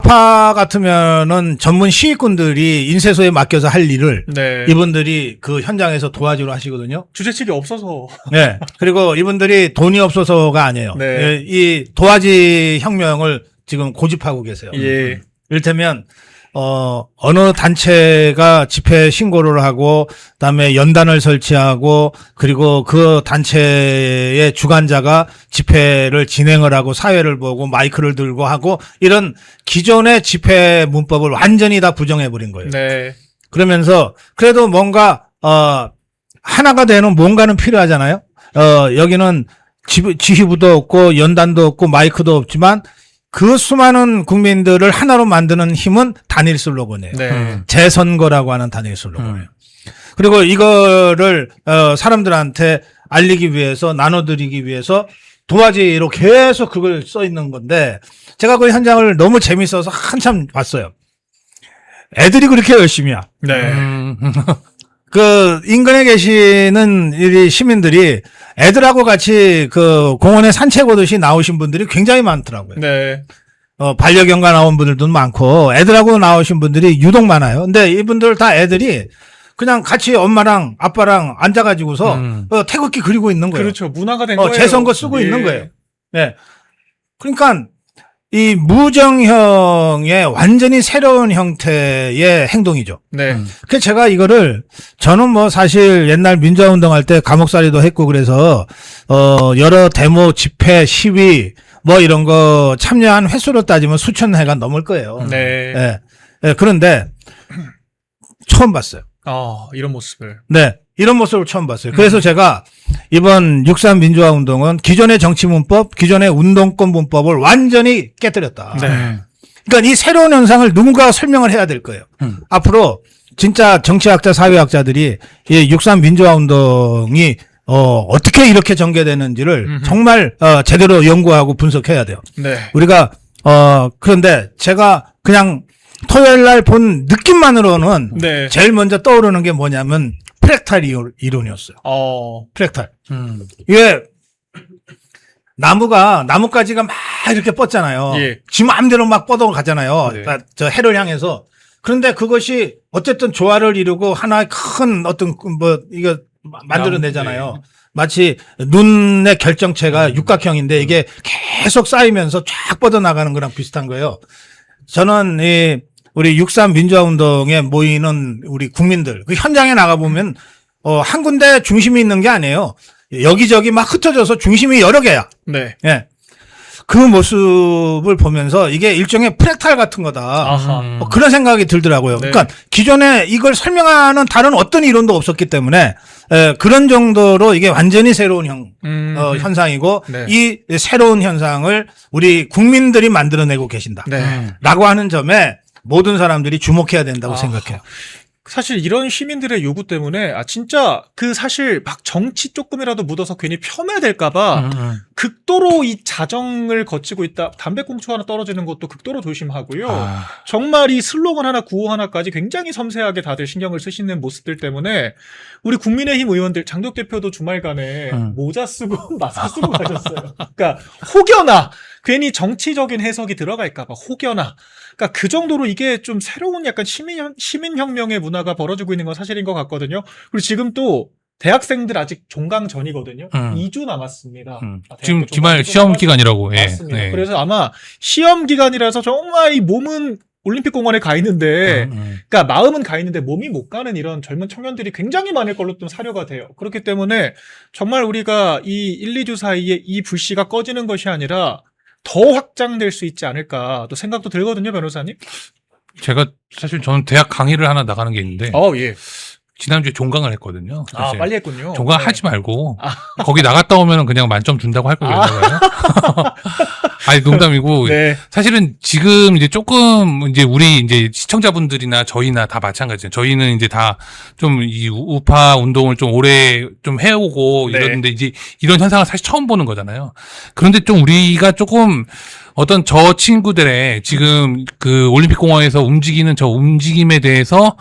우파 같으면은 전문 시위꾼들이 인쇄소에 맡겨서 할 일을 네. 이분들이 그 현장에서 도와주러 하시거든요. 주최 측이 없어서. 네. 그리고 이분들이 돈이 없어서가 아니에요. 네. 예, 이 도화지 혁명을 지금 고집하고 계세요. 예. 이를테면 어느 단체가 집회 신고를 하고 그다음에 연단을 설치하고 그리고 그 단체의 주관자가 집회를 진행을 하고 사회를 보고 마이크를 들고 하고 이런 기존의 집회 문법을 완전히 다 부정해 버린 거예요. 네. 그러면서 그래도 뭔가 하나가 되는 뭔가는 필요하잖아요. 여기는 지휘부도 없고 연단도 없고 마이크도 없지만 그 수많은 국민들을 하나로 만드는 힘은 단일 슬로건이에요. 네. 재선거라고 하는 단일 슬로건이에요. 그리고 이거를 사람들한테 알리기 위해서 나눠드리기 위해서 도화지로 계속 그걸 써 있는 건데 제가 그 현장을 너무 재밌어서 한참 봤어요. 애들이 그렇게 열심히야. 네. 그 인근에 계시는 이 시민들이 애들하고 같이 그 공원에 산책 오듯이 나오신 분들이 굉장히 많더라고요. 네. 반려견과 나온 분들도 많고 애들하고 나오신 분들이 유독 많아요. 근데 이분들 다 애들이 그냥 같이 엄마랑 아빠랑 앉아가지고서 태극기 그리고 있는 거예요. 그렇죠. 문화가 된 거예요. 재선거 쓰고 예. 있는 거예요. 네. 그러니까 이 무정형의 완전히 새로운 형태의 행동이죠. 네. 그래서 제가 이거를 저는 뭐 사실 옛날 민주화 운동할 때 감옥살이도 했고 그래서 여러 데모 집회 시위 뭐 이런 거 참여한 횟수로 따지면 수천 회가 넘을 거예요. 네. 예. 예, 그런데 처음 봤어요. 이런 모습을. 네. 이런 모습을 처음 봤어요. 그래서 제가 이번 6.3 민주화 운동은 기존의 정치 문법, 기존의 운동권 문법을 완전히 깨뜨렸다. 네. 그러니까 이 새로운 현상을 누군가 설명을 해야 될 거예요. 앞으로 진짜 정치학자, 사회학자들이 이 6.3 민주화 운동이 어떻게 이렇게 전개되는지를 정말 제대로 연구하고 분석해야 돼요. 네. 우리가 그런데 제가 그냥 토요일 날 본 느낌만으로는 네. 제일 먼저 떠오르는 게 뭐냐면 프랙탈 이론이었어요. 프랙탈. 이게 나뭇가지가 막 이렇게 뻗잖아요. 예. 지 마음대로 막 뻗어 가잖아요. 네. 저 해를 향해서. 그런데 그것이 어쨌든 조화를 이루고 하나의 큰 어떤 뭐 이거 만들어내잖아요. 네. 마치 눈의 결정체가 육각형인데 이게 계속 쌓이면서 쫙 뻗어나가는 거랑 비슷한 거예요. 저는 우리 6.3 민주화 운동에 모이는 우리 국민들, 그 현장에 나가보면, 한 군데 중심이 있는 게 아니에요. 여기저기 막 흩어져서 중심이 여러 개야. 네. 예. 그 모습을 보면서 이게 일종의 프랙탈 같은 거다. 아하. 그런 생각이 들더라고요. 네. 그러니까 기존에 이걸 설명하는 다른 어떤 이론도 없었기 때문에, 그런 정도로 이게 완전히 새로운 현상이고, 네. 이 새로운 현상을 우리 국민들이 만들어내고 계신다. 네. 라고 하는 점에 모든 사람들이 주목해야 된다고 생각해요. 사실 이런 시민들의 요구 때문에 진짜 그 사실 막 정치 조금이라도 묻어서 괜히 폄훼될까봐 극도로 이 자정을 거치고 있다. 담배꽁초 하나 떨어지는 것도 극도로 조심하고요. 정말 이 슬로건 하나 구호 하나까지 굉장히 섬세하게 다들 신경을 쓰시는 모습들 때문에 우리 국민의힘 의원들 장덕 대표도 주말간에 모자 쓰고 마스크 쓰고 가셨어요. 그러니까 혹여나 괜히 정치적인 해석이 들어갈까봐 혹여나. 그러니까 그 정도로 이게 좀 새로운 약간 시민혁명의 문화가 벌어지고 있는 건 사실인 것 같거든요. 그리고 지금 또 대학생들 아직 종강 전이거든요. 2주 남았습니다. 지금 기말 시험 기간이라고. 맞습니다. 예. 그래서 아마 시험 기간이라서 정말 이 몸은 올림픽 공원에 가 있는데, 그러니까 마음은 가 있는데 몸이 못 가는 이런 젊은 청년들이 굉장히 많을 걸로 좀 사료가 돼요. 그렇기 때문에 정말 우리가 이 1, 2주 사이에 이 불씨가 꺼지는 것이 아니라 더 확장될 수 있지 않을까 또 생각도 들거든요, 변호사님. 사실 저는 대학 강의를 하나 나가는 게 있는데 예. 지난주에 종강을 했거든요. 빨리 했군요. 종강 네. 하지 말고 거기 나갔다 오면 그냥 만점 준다고 할 걸 그랬나봐요. 아니 농담이고 네. 사실은 지금 이제 조금 이제 우리 이제 시청자분들이나 저희나 다 마찬가지예요. 저희는 이제 다 좀 이 우파 운동을 좀 오래 좀 해오고 네. 이러는데 이제 이런 현상을 사실 처음 보는 거잖아요. 그런데 좀 우리가 조금 어떤 저 친구들의 지금 그 올림픽 공원에서 움직이는 저 움직임에 대해서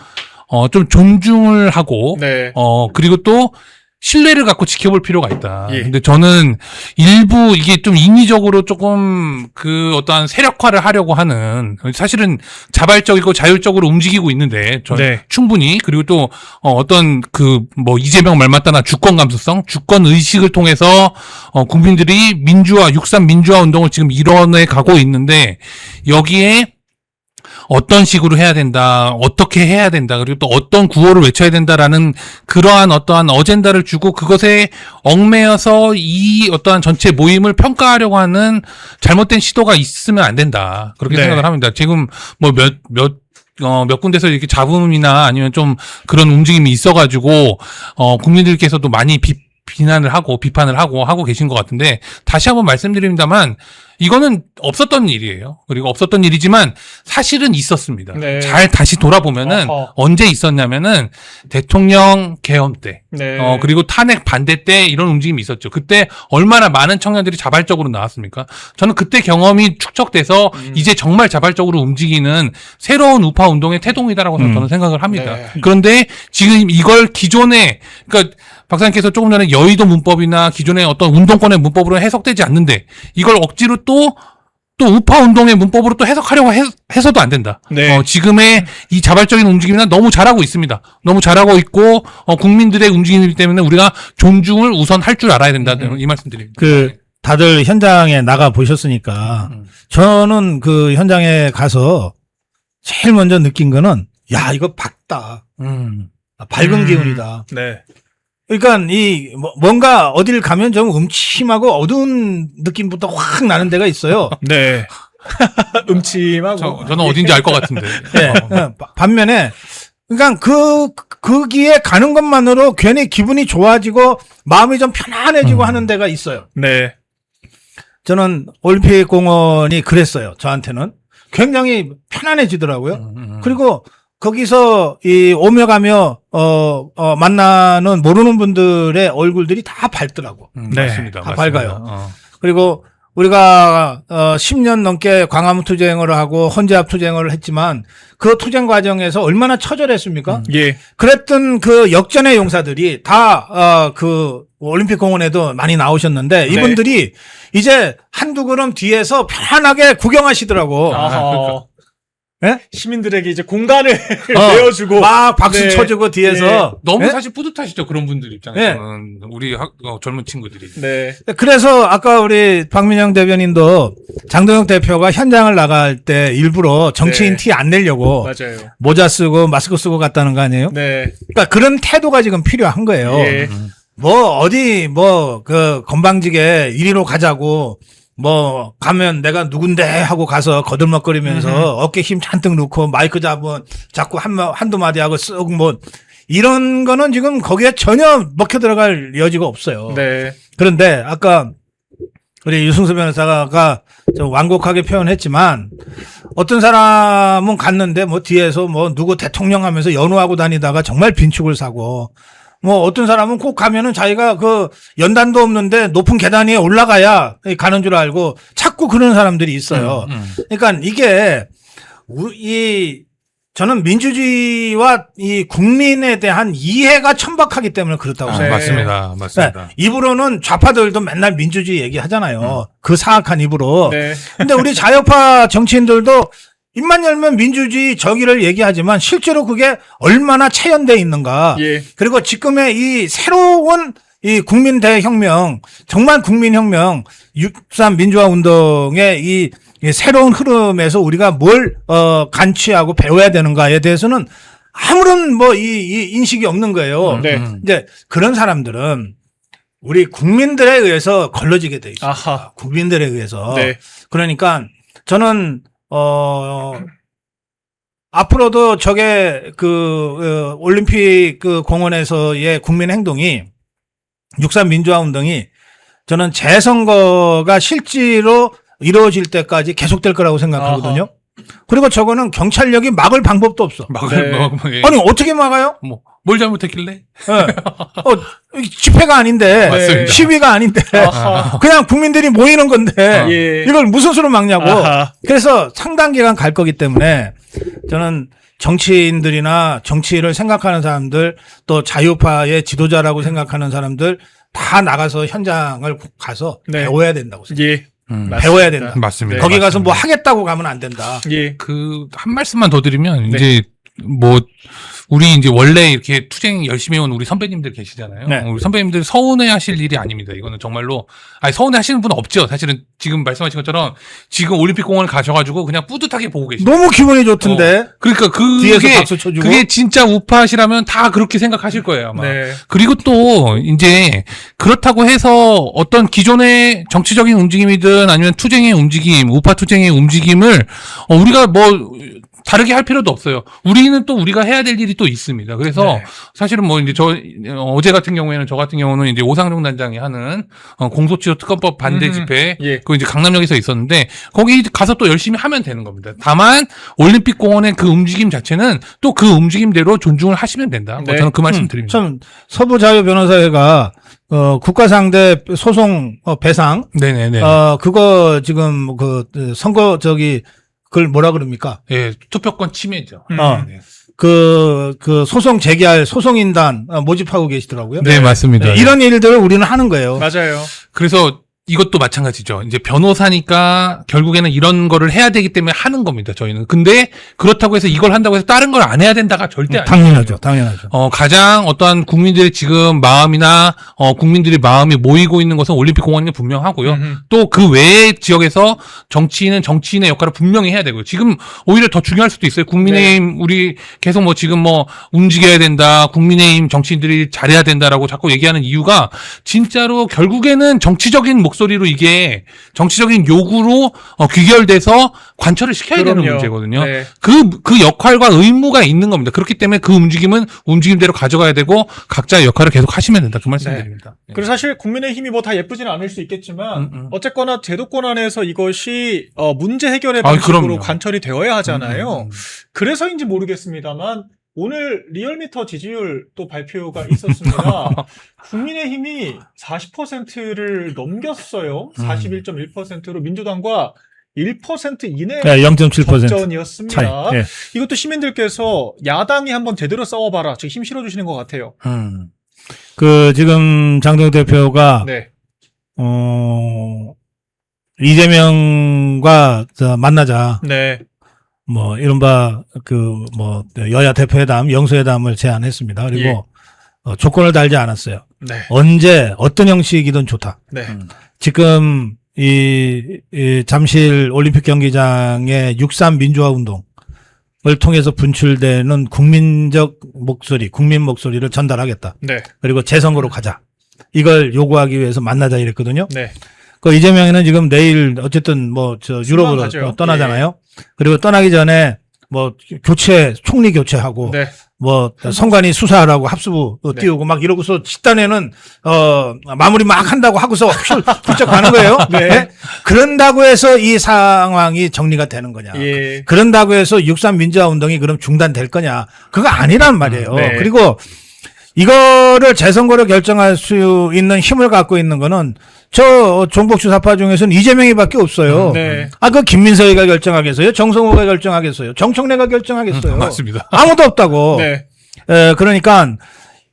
좀 존중을 하고 네. 그리고 또 신뢰를 갖고 지켜볼 필요가 있다. 예. 근데 저는 일부 이게 좀 인위적으로 조금 그 어떠한 세력화를 하려고 하는 사실은 자발적이고 자율적으로 움직이고 있는데 저 네. 충분히 그리고 또 어떤 그 뭐 이재명 말 맞다나 주권 감수성, 주권 의식을 통해서 국민들이 민주화 6.3 민주화 운동을 지금 이뤄내 가고 있는데 여기에 어떤 식으로 해야 된다, 어떻게 해야 된다, 그리고 또 어떤 구호를 외쳐야 된다라는 그러한 어떠한 어젠다를 주고 그것에 얽매여서 이 어떠한 전체 모임을 평가하려고 하는 잘못된 시도가 있으면 안 된다. 그렇게 네. 생각을 합니다. 지금 뭐 몇 군데서 이렇게 잡음이나 아니면 좀 그런 움직임이 있어가지고, 국민들께서도 많이 비난을 하고 비판을 하고 계신 것 같은데 다시 한번 말씀드립니다만 이거는 없었던 일이에요. 그리고 없었던 일이지만 사실은 있었습니다. 네. 잘 다시 돌아보면은 어허. 언제 있었냐면은 대통령 계엄 때, 네. 그리고 탄핵 반대 때 이런 움직임이 있었죠. 그때 얼마나 많은 청년들이 자발적으로 나왔습니까? 저는 그때 경험이 축적돼서 이제 정말 자발적으로 움직이는 새로운 우파 운동의 태동이다라고 저는 생각을 합니다. 네. 그런데 지금 이걸 기존에 그러니까 박사님께서 조금 전에 여의도 문법이나 기존의 어떤 운동권의 문법으로 해석되지 않는데 이걸 억지로 또 우파 운동의 문법으로 또 해석하려고 해서도 안 된다. 네. 지금의 이 자발적인 움직임은 너무 잘하고 있습니다. 너무 잘하고 있고 국민들의 움직임이기 때문에 우리가 존중을 우선 할 줄 알아야 된다. 이 말씀드립니다. 다들 현장에 나가 보셨으니까 저는 그 현장에 가서 제일 먼저 느낀 거는 야, 이거 밝다. 밝은 기운이다. 네. 그러니까 뭔가 어딜 가면 좀 음침하고 어두운 느낌부터 확 나는 데가 있어요. 네. 음침하고. 저는 어딘지 알 것 같은데. 네. 반면에 그러니까 거기에 가는 것만으로 괜히 기분이 좋아지고 마음이 좀 편안해지고 하는 데가 있어요. 네. 저는 올림픽 공원이 그랬어요. 저한테는 굉장히 편안해지더라고요. 그리고 거기서 오며 가며 만나는 모르는 분들의 얼굴들이 다 밝더라고. 네. 맞습니다. 다 맞습니다. 밝아요. 그리고 우리가 10년 넘게 광화문 투쟁을 하고 헌재앞 투쟁을 했지만 그 투쟁 과정에서 얼마나 처절했습니까? 예. 그랬던 그 역전의 용사들이 다 그 올림픽 공원에도 많이 나오셨는데 이분들이 이제 한두 걸음 뒤에서 편안하게 구경하시더라고. 아하. 예? 시민들에게 이제 공간을 내어주고 막 박수 네. 쳐주고 뒤에서 너무 예? 사실 뿌듯하시죠. 그런 분들 입장에서는. 우리 젊은 친구들이. 네. 그래서 아까 우리 박민영 대변인도 장동혁 대표가 현장을 나갈 때 일부러 정치인 네. 티 안 내려고 맞아요. 모자 쓰고 마스크 쓰고 갔다는 거 아니에요? 네. 그러니까 그런 태도가 지금 필요한 거예요. 예. 그 건방지게 이리로 가자고 가면 내가 누군데 하고 가서 거들먹거리면서 어깨 힘 잔뜩 넣고 마이크 잡고 한두 마디 하고 쓱 이런 거는 지금 거기에 전혀 먹혀 들어갈 여지가 없어요. 네. 그런데 아까 우리 유승수 변호사가 좀 완곡하게 표현했지만 어떤 사람은 갔는데 뒤에서 누구 대통령 하면서 연호하고 다니다가 정말 빈축을 사고 어떤 사람은 꼭 가면은 자기가 그 연단도 없는데 높은 계단 위에 올라가야 가는 줄 알고 자꾸 그런 사람들이 있어요. 그러니까 이게 저는 민주주의와 이 국민에 대한 이해가 천박하기 때문에 그렇다고 생각해요. 맞습니다. 네, 입으로는 좌파들도 맨날 민주주의 얘기하잖아요. 그 사악한 입으로. 네. 근데 우리 자유파 정치인들도 입만 열면 민주주의 저기를 얘기하지만 실제로 그게 얼마나 체현돼 있는가. 예. 그리고 지금의 이 새로운 이 국민 대혁명, 정말 국민혁명, 6.3 민주화 운동의 이 새로운 흐름에서 우리가 뭘 간취하고 배워야 되는가에 대해서는 아무런 이 인식이 없는 거예요. 네. 이제 그런 사람들은 우리 국민들에 의해서 걸러지게 돼 있어요. 아하. 국민들에 의해서. 네. 그러니까 저는 앞으로도 저게 올림픽 공원에서의 국민 행동이 6.3 민주화 운동이 저는 재선거가 실제로 이루어질 때까지 계속될 거라고 생각하거든요. 아하. 그리고 저거는 경찰력이 막을 방법도 없어. 네. 아니 어떻게 막아요? 뭘 잘못했길래? 네. 집회가 아닌데 맞습니다. 시위가 아닌데 아하. 그냥 국민들이 모이는 건데 예. 이걸 무슨 수로 막냐고. 아하. 그래서 상당 기간 갈 거기 때문에 저는 정치인들이나 정치를 생각하는 사람들 또 자유파의 지도자라고 생각하는 사람들 다 나가서 현장을 가서 네. 배워야 된다고 생각해요. 예. 맞습니다. 배워야 된다. 맞습니다. 거기 가서 뭐 하겠다고 가면 안 된다. 예. 한 말씀만 더 드리면 네. 이제 뭐 우리 이제 원래 이렇게 투쟁 열심히 해온 우리 선배님들 계시잖아요. 네. 우리 선배님들 서운해 하실 일이 아닙니다. 이거는 정말로 서운해 하시는 분은 없죠. 사실은 지금 말씀하신 것처럼 지금 올림픽 공원을 가셔가지고 그냥 뿌듯하게 보고 계시죠. 너무 기분이 좋던데. 그러니까 뒤에서 그게 박수 쳐주고. 그게 진짜 우파시라면 다 그렇게 생각하실 거예요, 아마. 네. 그리고 또 이제 그렇다고 해서 어떤 기존의 정치적인 움직임이든 아니면 투쟁의 움직임, 우파 투쟁의 움직임을 우리가 뭐 다르게 할 필요도 없어요. 우리는 또 우리가 해야 될 일이 또 있습니다. 그래서 네. 사실은 뭐 이제 어제 같은 경우에는 저 같은 경우는 이제 오상종 단장이 하는 공소취소 특검법 반대 집회 예. 그 이제 강남역에서 있었는데 거기 가서 또 열심히 하면 되는 겁니다. 다만 올림픽 공원의 그 움직임 자체는 또 그 움직임대로 존중을 하시면 된다. 뭐 네. 저는 그 말씀 드립니다. 참 서부자유변호사회가 국가상대 소송 배상 네네네. 그거 지금 그 선거 그걸 뭐라 그럽니까? 예, 투표권 침해죠. 네. 그 소송 제기할 소송인단 모집하고 계시더라고요. 네, 맞습니다. 이런 일들을 우리는 하는 거예요. 맞아요. 그래서 이것도 마찬가지죠. 이제 변호사니까 결국에는 이런 거를 해야 되기 때문에 하는 겁니다. 저희는. 근데 그렇다고 해서 이걸 한다고 해서 다른 걸 안 해야 된다가 절대 아니에요. 당연하죠. 당연하죠. 가장 어떠한 국민들의 지금 마음이나 국민들의 마음이 모이고 있는 것은 올림픽 공원이 분명하고요. 또 그 외의 지역에서 정치인은 정치인의 역할을 분명히 해야 되고요. 지금 오히려 더 중요할 수도 있어요. 국민의힘 우리 계속 뭐 지금 뭐 움직여야 된다. 국민의힘 정치인들이 잘해야 된다라고 자꾸 얘기하는 이유가 진짜로 결국에는 정치적인 목소리로 이게 정치적인 요구로 귀결돼서 관철을 시켜야 되는 그럼요. 문제거든요. 네. 그 역할과 의무가 있는 겁니다. 그렇기 때문에 그 움직임은 움직임대로 가져가야 되고 각자의 역할을 계속 하시면 된다. 그 말씀드립니다. 네. 그래서 사실 국민의힘이 뭐 다 예쁘지는 않을 수 있겠지만 어쨌거나 제도권 안에서 이것이 문제 해결의 방식으로 그럼요. 관철이 되어야 하잖아요. 그래서인지 모르겠습니다만 오늘 리얼미터 지지율 또 발표가 있었습니다. 국민의힘이 40%를 넘겼어요. 41.1%로 민주당과 1% 이내 0.7% 접전이었습니다. 차이. 예. 이것도 시민들께서 야당이 한번 제대로 싸워봐라. 지금 힘 실어주시는 것 같아요. 지금 장동 대표가 네. 이재명과 만나자. 네. 뭐 이른바 여야 대표회담, 영수회담을 제안했습니다. 그리고 조건을 달지 않았어요. 네. 언제 어떤 형식이든 좋다. 네. 지금 이 잠실 올림픽 경기장의 6.3 민주화 운동을 통해서 분출되는 국민적 목소리, 국민 목소리를 전달하겠다. 네. 그리고 재선거로 가자. 이걸 요구하기 위해서 만나자 이랬거든요. 네. 그 이재명이는 지금 내일 어쨌든 유럽으로 가죠. 떠나잖아요. 그리고 떠나기 전에 총리 교체하고 네. 선관위 수사하라고 합수부 네. 띄우고 막 이러고서 집단에는 마무리 막 한다고 하고서 훌쩍 가는 거예요. 네. 네? 그런다고 해서 이 상황이 정리가 되는 거냐. 예. 그런다고 해서 6.3 민주화 운동이 그럼 중단될 거냐. 그거 아니란 말이에요. 네. 그리고 이거를 재선거로 결정할 수 있는 힘을 갖고 있는 거는 종북 주사파 중에서는 이재명이밖에 없어요. 네. 그 김민석이가 결정하겠어요? 정성호가 결정하겠어요? 정청래가 결정하겠어요? 맞습니다. 아무도 없다고. 네. 그러니까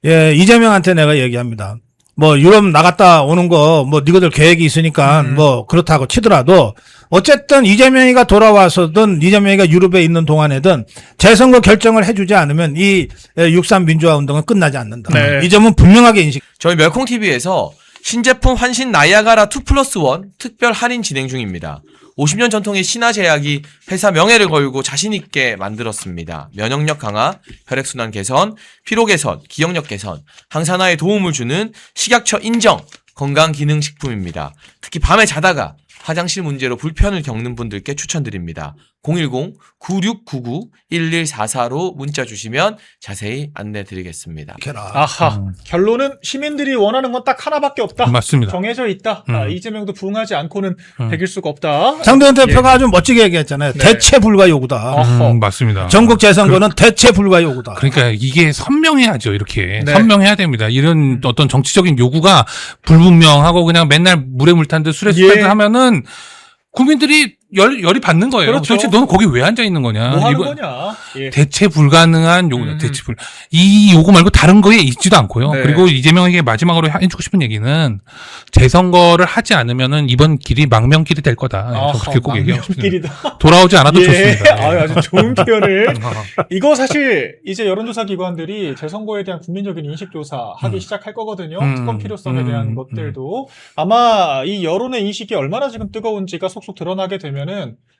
이재명한테 내가 얘기합니다. 유럽 나갔다 오는 거 니가들 계획이 있으니까 그렇다고 치더라도 어쨌든 이재명이가 돌아와서든 이재명이가 유럽에 있는 동안에든 재선거 결정을 해주지 않으면 이 6.3 민주화 운동은 끝나지 않는다. 네. 이 점은 분명하게 인식. 저희 멸콩TV에서 신제품 환신 나이아가라 2+1 특별 할인 진행 중입니다. 50년 전통의 신화제약이 회사 명예를 걸고 자신있게 만들었습니다. 면역력 강화, 혈액순환 개선, 피로 개선, 기억력 개선, 항산화에 도움을 주는 식약처 인정 건강기능식품입니다. 특히 밤에 자다가 화장실 문제로 불편을 겪는 분들께 추천드립니다. 010-9699-1144로 문자 주시면 자세히 안내 드리겠습니다. 아하. 결론은 시민들이 원하는 건 딱 하나밖에 없다. 맞습니다. 정해져 있다. 이재명도 부응하지 않고는 백일 수가 없다. 장도연 대표가 아주 멋지게 얘기했잖아요. 네. 대체 불가 요구다. 어허. 맞습니다. 전국 재선거는 대체 불가 요구다. 그러니까 이게 선명해야죠. 이렇게 네. 선명해야 됩니다. 이런 어떤 정치적인 요구가 불분명하고 그냥 맨날 물에 물 탄 듯 술에 술 탄 듯 예. 하면은 국민들이 열이 받는 거예요. 그렇죠. 도대체 너는 거기 왜 앉아 있는 거냐? 뭐 하는 이번- 거냐? 예. 대체 불가능한 요구, 이 요구 말고 다른 거에 있지도 않고요. 네. 그리고 이재명에게 마지막으로 해주고 싶은 얘기는 재선거를 하지 않으면은 이번 길이 망명길이 될 거다. 저 그렇게 꼭 얘기하고 싶습니다. 길이다. 돌아오지 않아도 예. 좋습니다. 예. 아주 좋은 표현을. 이거 사실 이제 여론조사 기관들이 재선거에 대한 국민적인 인식조사 하기 시작할 거거든요. 특검 필요성에 대한 것들도. 아마 이 여론의 인식이 얼마나 지금 뜨거운지가 속속 드러나게 되면은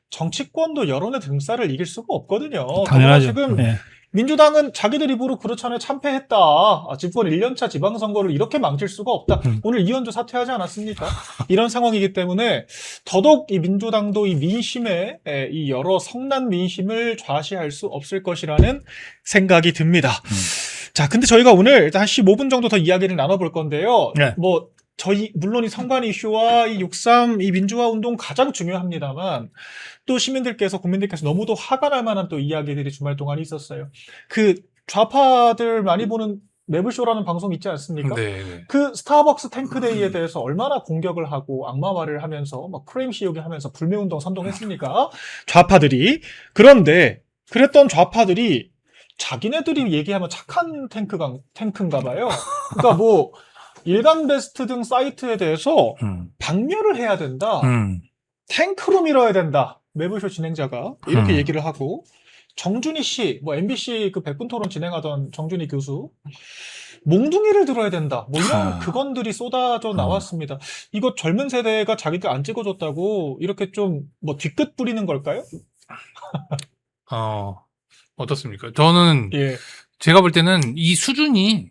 정치권도 여론의 등살을 이길 수가 없거든요. 당연하죠. 지금 예. 민주당은 자기들 입으로 그렇잖아요. 참패했다. 아, 집권 1년차 지방선거를 이렇게 망칠 수가 없다. 오늘 이현주 사퇴하지 않았습니까? 이런 상황이기 때문에 더더욱 이 민주당도 이 민심에 이 여러 성난 민심을 좌시할 수 없을 것이라는 생각이 듭니다. 자, 근데 저희가 오늘 일단 한 15분 정도 더 이야기를 나눠볼 건데요. 네. 뭐 저희 물론 이 선관 이슈와 이 6.3 이 민주화 운동 가장 중요합니다만 또 시민들께서 국민들께서 너무도 화가 날 만한 또 이야기들이 주말 동안 있었어요. 그 좌파들 많이 보는 매블쇼라는 방송 있지 않습니까? 네. 그 스타벅스 탱크데이에 대해서 얼마나 공격을 하고 악마말을 하면서 막 프레임 씌우기 하면서 불매운동 선동했습니까? 좌파들이. 그런데 그랬던 좌파들이 자기네들이 얘기하면 착한 탱크인가 봐요. 그러니까 뭐 일간베스트 등 사이트에 대해서 박멸을 해야 된다. 탱크로 밀어야 된다. 매블쇼 진행자가 이렇게 얘기를 하고 정준희 씨, 뭐 MBC 그 100분 토론 진행하던 정준희 교수 몽둥이를 들어야 된다. 뭐 이런 그건들이 쏟아져 나왔습니다. 이거 젊은 세대가 자기들 안 찍어줬다고 이렇게 좀 뭐 뒤끝 부리는 걸까요? 어떻습니까? 저는 예. 제가 볼 때는 이 수준이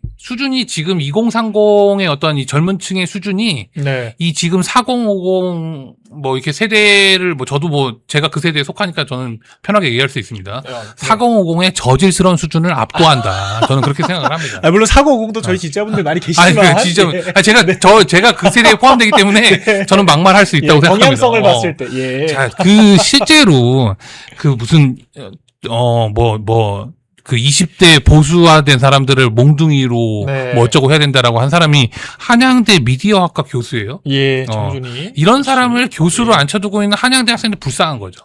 지금 2030의 어떤 이 젊은 층의 수준이 네. 이 지금 4050 뭐 이렇게 세대를 뭐 저도 뭐 제가 그 세대에 속하니까 저는 편하게 얘기할 수 있습니다. 4050의 저질스러운 수준을 압도한다. 저는 그렇게 생각을 합니다. 아, 물론 4050도 저희 지자분들 많이 계시지만 아니, 진짜, 제가 그 세대에 포함되기 때문에 저는 막말할 수 있다고 생각합니다. 경향성을 봤을 때, 예. 자, 실제로, 무슨, 그 20대 보수화된 사람들을 몽둥이로 네. 뭐 어쩌고 해야 된다라고 한 사람이 한양대 미디어학과 교수예요. 예, 정준이. 이런 사람을 교수로 앉혀두고 있는 한양대 학생들 불쌍한 거죠.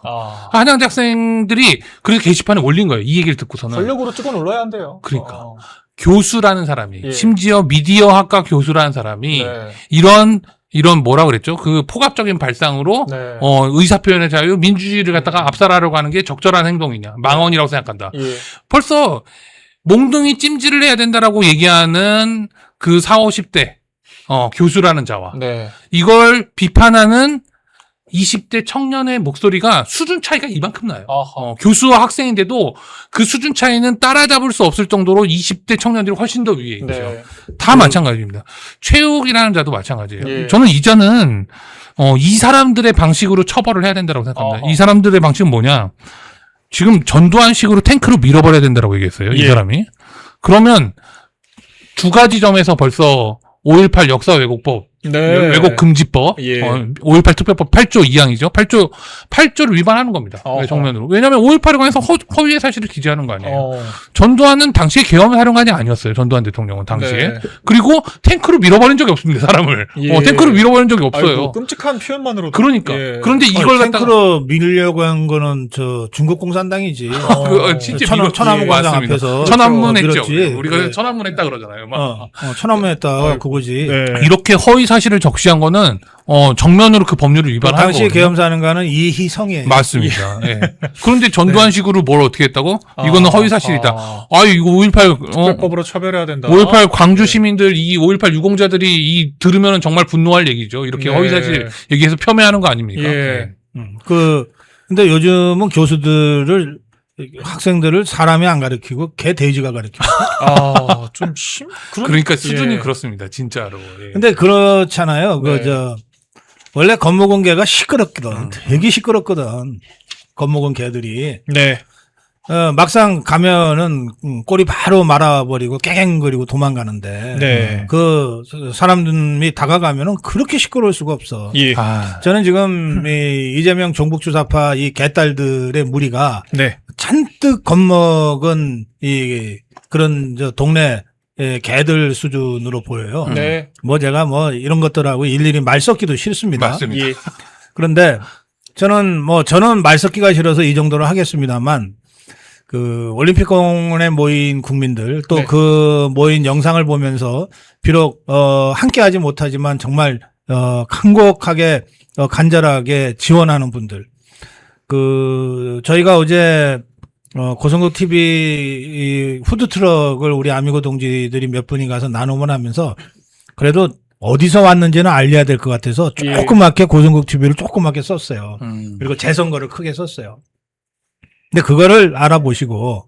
한양대 학생들이 그래서 게시판에 올린 거예요. 이 얘기를 듣고서는. 전력으로 찍어 눌러야 한대요. 그러니까. 교수라는 사람이, 예. 심지어 미디어학과 교수라는 사람이 네. 이런 뭐라 그랬죠? 그 포괄적인 발상으로 네. 의사표현의 자유, 민주주의를 갖다가 압살하려고 하는 게 적절한 행동이냐. 망언이라고 생각한다. 예. 벌써 몽둥이 찜질을 해야 된다라고 얘기하는 그 40, 50대 교수라는 자와 네. 이걸 비판하는 20대 청년의 목소리가 수준 차이가 이만큼 나요. 교수와 학생인데도 그 수준 차이는 따라잡을 수 없을 정도로 20대 청년들이 훨씬 더 위에 있죠. 네. 다 마찬가지입니다. 최욱이라는 자도 마찬가지예요. 예. 저는 이 자는 이 사람들의 방식으로 처벌을 해야 된다고 생각합니다. 이 사람들의 방식은 뭐냐? 지금 전두환식으로 탱크로 밀어버려야 된다고 얘기했어요. 이 예. 사람이. 그러면 두 가지 점에서 벌써 5.18 역사 왜곡법, 네. 왜곡 금지법, 예. 5.18 투표법 8조 2항이죠. 8조를 위반하는 겁니다. 정면으로. 왜냐하면 5.18에 관해서 허위의 사실을 기재하는 거 아니에요. 전두환은 당시에 계엄사령관이 아니었어요. 전두환 대통령은 당시에. 네. 그리고 탱크로 밀어버린 적이 없습니다. 사람을. 예. 탱크로 밀어버린 적이 없어요. 아이고, 끔찍한 표현만으로도. 그러니까. 예. 그런데 이걸 갖다가 탱크로 밀려고 한 거는 중국 공산당이지. 진짜 천안문 광장 맞습니다. 앞에서 천안문 했죠. 밀었지. 우리가 그래. 천안문 했다 그러잖아요. 막. 천안문 했다. 그거지. 네. 이렇게 허위 사실을 적시한 거는 정면으로 그 법률을 위반한 당시 거거든요. 계엄사령관은 이희성이에요. 맞습니다. 예. 그런데 전두환식으로 뭘 어떻게 했다고? 이거는 허위 사실이다. 이거 5.18 특별법으로 처벌해야 된다. 5.18 광주 시민들 이 5.18 유공자들이 들으면 정말 분노할 얘기죠. 이렇게 네. 허위 사실 얘기해서 폄훼하는 거 아닙니까? 예. 네. 근데 요즘은 교수들을 학생들을 사람이 안 가르치고 개 돼지가 가르치고. 좀 그러니까 수준이 예. 그렇습니다. 진짜로. 예. 근데 그렇잖아요. 네. 원래 겁먹은 개가 시끄럽거든. 되게 시끄럽거든. 겁먹은 개들이. 네. 막상 가면은 꼬리 바로 말아버리고 깨갱거리고 도망가는데. 네. 그 사람들이 다가가면은 그렇게 시끄러울 수가 없어. 예. 저는 지금 이재명 종북주사파 이 개딸들의 무리가 네. 잔뜩 겁먹은 그런 동네 개들 수준으로 보여요. 네. 제가 이런 것들하고 일일이 말 섞기도 싫습니다. 맞습니다. 예. 그런데 저는 말 섞기가 싫어서 이 정도로 하겠습니다만, 그 올림픽공원에 모인 국민들 또 네. 그 모인 영상을 보면서 비록 함께하지 못하지만 정말 간곡하게 간절하게 지원하는 분들, 그 저희가 어제 고성국 TV 푸드 트럭을 우리 아미고 동지들이 몇 분이 가서 나눔을 하면서 그래도 어디서 왔는지는 알려야 될 것 같아서 예. 조그맣게 고성국 TV를 조그맣게 썼어요. 그리고 제 선거를 크게 썼어요. 근데 그거를 알아보시고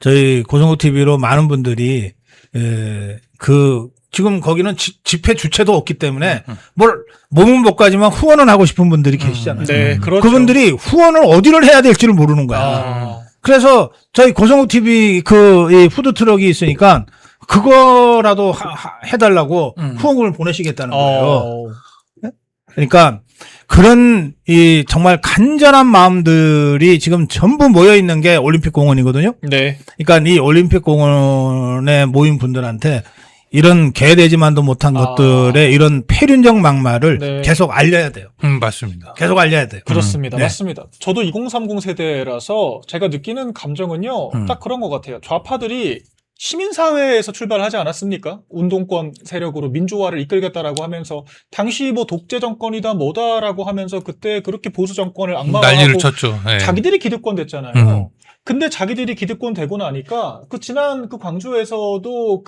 저희 고성국 TV로 많은 분들이 지금 거기는 집회 주체도 없기 때문에 몸은 못 가지만 후원을 하고 싶은 분들이 계시잖아요. 네, 그렇죠. 그분들이 후원을 어디를 해야 될지를 모르는 거야. 아. 그래서 저희 고성국 TV 이 푸드 트럭이 있으니까 그거라도 해달라고 후원금을 보내시겠다는 거예요. 그러니까 그런 정말 간절한 마음들이 지금 전부 모여 있는 게 올림픽 공원이거든요. 네. 그러니까 이 올림픽 공원에 모인 분들한테 이런 개되지만도 못한 것들의 이런 폐륜적 막말을 네. 계속 알려야 돼요. 맞습니다. 계속 알려야 돼요. 그렇습니다. 네. 맞습니다. 저도 2030 세대라서 제가 느끼는 감정은요, 딱 그런 것 같아요. 좌파들이 시민사회에서 출발하지 않았습니까? 운동권 세력으로 민주화를 이끌겠다라고 하면서 당시 뭐 독재 정권이다 뭐다라고 하면서 그때 그렇게 보수 정권을 난리를 악마화하고 쳤죠. 예. 자기들이 기득권 됐잖아요. 근데 자기들이 기득권 되고 나니까 지난 광주에서도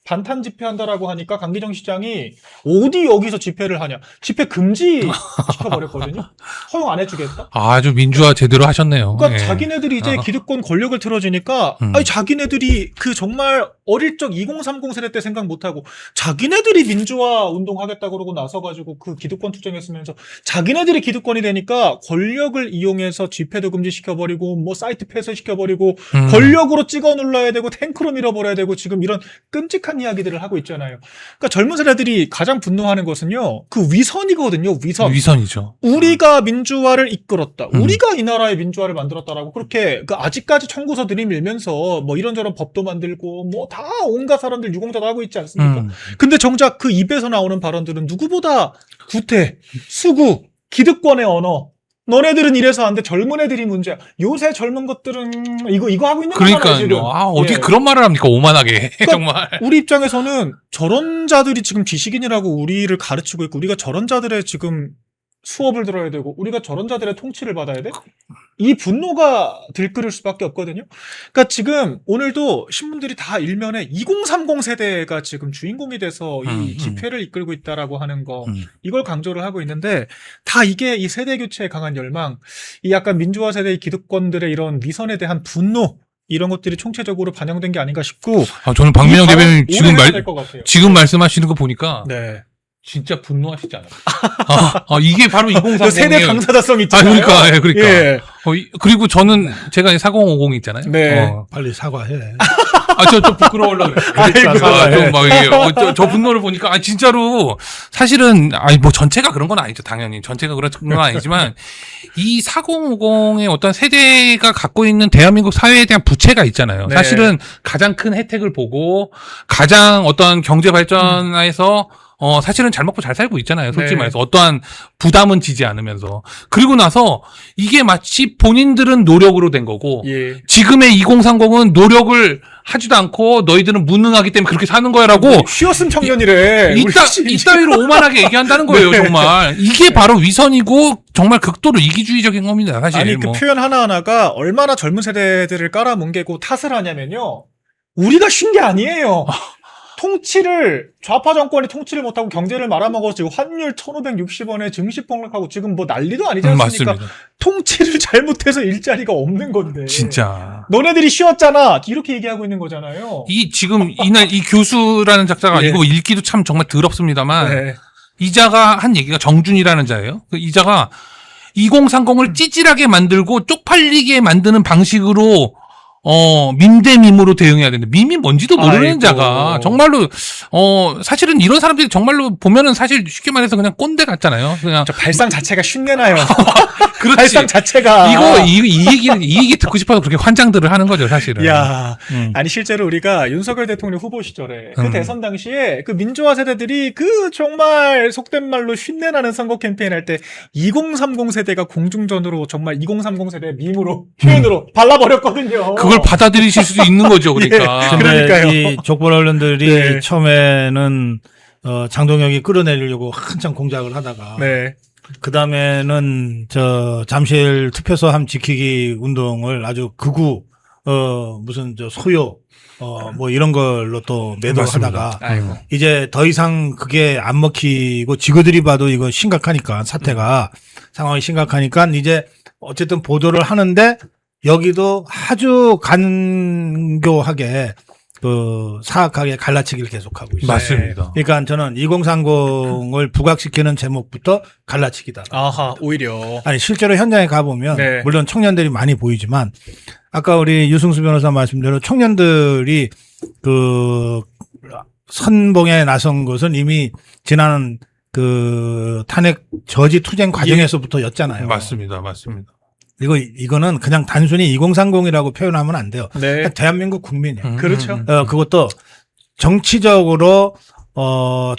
반탄 집회한다라고 하니까 강기정 시장이 어디 여기서 집회를 하냐. 집회 금지 시켜버렸거든요. 허용 안 해주겠다. 아주 민주화 제대로 하셨네요. 그러니까 예. 자기네들이 이제 기득권 권력을 틀어지니까 아니 자기네들이 정말 어릴 적 2030 세대 때 생각 못하고 자기네들이 민주화 운동하겠다 그러고 나서가지고 기득권 투쟁했으면서 자기네들이 기득권이 되니까 권력을 이용해서 집회도 금지시켜버리고 뭐 사이트 폐쇄시켜버리고 권력으로 찍어 눌러야 되고 탱크로 밀어버려야 되고 지금 이런 끔찍한 이야기들을 하고 있잖아요. 그러니까 젊은 세대들이 가장 분노하는 것은요. 위선이거든요. 위선이죠. 우리가 민주화를 이끌었다. 우리가 이 나라의 민주화를 만들었다라고 그렇게 아직까지 청구서 들이밀면서 뭐 이런저런 법도 만들고 뭐 다 온갖 사람들 유공자도 하고 있지 않습니까? 근데 정작 입에서 나오는 발언들은 누구보다 구태, 수구, 기득권의 언어. 너네들은 이래서 안 돼. 젊은 애들이 문제야. 요새 젊은 것들은 이거 하고 있는 거잖아요, 지금. 그러니까요. 어디 예. 그런 말을 합니까? 오만하게. 정말. 우리 입장에서는 저런 자들이 지금 지식인이라고 우리를 가르치고 있고 우리가 저런 자들의 지금 수업을 들어야 되고 우리가 저런 자들의 통치를 받아야 돼? 이 분노가 들끓을 수밖에 없거든요. 그러니까 지금 오늘도 신문들이 다 일면에 2030 세대가 지금 주인공이 돼서 이 집회를 이끌고 있다라고 하는 거 이걸 강조를 하고 있는데 다 이게 이 세대 교체에 강한 열망, 이 약간 민주화 세대의 기득권들의 이런 위선에 대한 분노 이런 것들이 총체적으로 반영된 게 아닌가 싶고 저는 박민영 대변인 지금 네. 말씀하시는 거 보니까 네. 진짜 분노하시지 않아요? 이게 바로 2030의 세대 당사자성 있잖아요. 그러니까, 그러니까. 예. 그리고 저는 제가 4050 있잖아요. 네. 빨리 사과해. 저 부끄러워하려고. 저 분노를 보니까, 진짜로, 사실은, 뭐 전체가 그런 건 아니죠. 당연히. 전체가 그런 건 아니지만, 이 4050의 어떤 세대가 갖고 있는 대한민국 사회에 대한 부채가 있잖아요. 네. 사실은 가장 큰 혜택을 보고, 가장 어떤 경제 발전에서, 사실은 잘 먹고 잘 살고 있잖아요. 솔직히 네. 말해서. 어떠한 부담은 지지 않으면서. 그리고 나서, 이게 마치 본인들은 노력으로 된 거고, 예. 지금의 2030은 노력을 하지도 않고 너희들은 무능하기 때문에 그렇게 사는 거야라고 쉬었음 청년이래. 이따위로 오만하게 얘기한다는 거예요. 네. 정말 이게 바로 위선이고 정말 극도로 이기주의적인 겁니다. 사실. 아니 표현 하나하나가 얼마나 젊은 세대들을 깔아뭉개고 탓을 하냐면요. 우리가 쉰 게 아니에요. 통치를 좌파 정권이 통치를 못하고 경제를 말아먹어서 지금 환율 1,560원에 증시 폭락하고 지금 뭐 난리도 아니지 않습니까? 맞습니다. 통치를 잘못해서 일자리가 없는 건데. 진짜. 너네들이 쉬었잖아. 이렇게 얘기하고 있는 거잖아요. 지금 이 교수라는 작자가 예. 이거 읽기도 참 정말 더럽습니다만 네. 이 자가 한 얘기가 정준이라는 자예요. 이 자가 2030을 찌질하게 만들고 쪽팔리게 만드는 방식으로 민대밈으로 대응해야 되는데 밈이 뭔지도 모르는 아이고. 자가 정말로 사실은 이런 사람들이 정말로 보면은 사실 쉽게 말해서 그냥 꼰대 같잖아요. 그냥 저 발상 자체가 쉰내나요. 그렇지. 발상 자체가 이 얘기 듣고 싶어서 그렇게 환장들을 하는 거죠, 사실은. 야, 음. 아니 실제로 우리가 윤석열 대통령 후보 시절에 그 음. 대선 당시에 그 민주화 세대들이 그 정말 속된 말로 쉰내나는 선거 캠페인 할 때 2030 세대가 공중전으로 정말 2030 세대 밈으로 표현으로 발라버렸거든요. 그걸 받아들이실 수도 있는 거죠, 그러니까. 예, 그러니까요. 이 족벌 언론들이 네. 처음에는 장동혁이 끌어내려고 한참 공작을 하다가 네, 그 다음에는 잠실 투표소 함 지키기 운동을 아주 극우 무슨 소요 뭐 이런 걸로 또 매도하다가 아이고. 이제 더 이상 그게 안 먹히고 지구들이 봐도 이거 심각하니까 사태가 상황이 심각하니까 이제 어쨌든 보도를 하는데 여기도 아주 간교하게 사악하게 갈라치기를 계속하고 있어요. 맞습니다. 그러니까 저는 2030을 부각시키는 제목부터 갈라치기다. 아하, 오히려. 아니 실제로 현장에 가보면 네. 물론 청년들이 많이 보이지만 아까 우리 유승수 변호사 말씀대로 청년들이 그 선봉에 나선 것은 이미 지난 그 탄핵 저지 투쟁 과정에서부터였잖아요. 맞습니다. 맞습니다. 이거는 그냥 단순히 2030이라고 표현하면 안 돼요. 네, 그냥 대한민국 국민이에요. 그렇죠. 그것도 정치적으로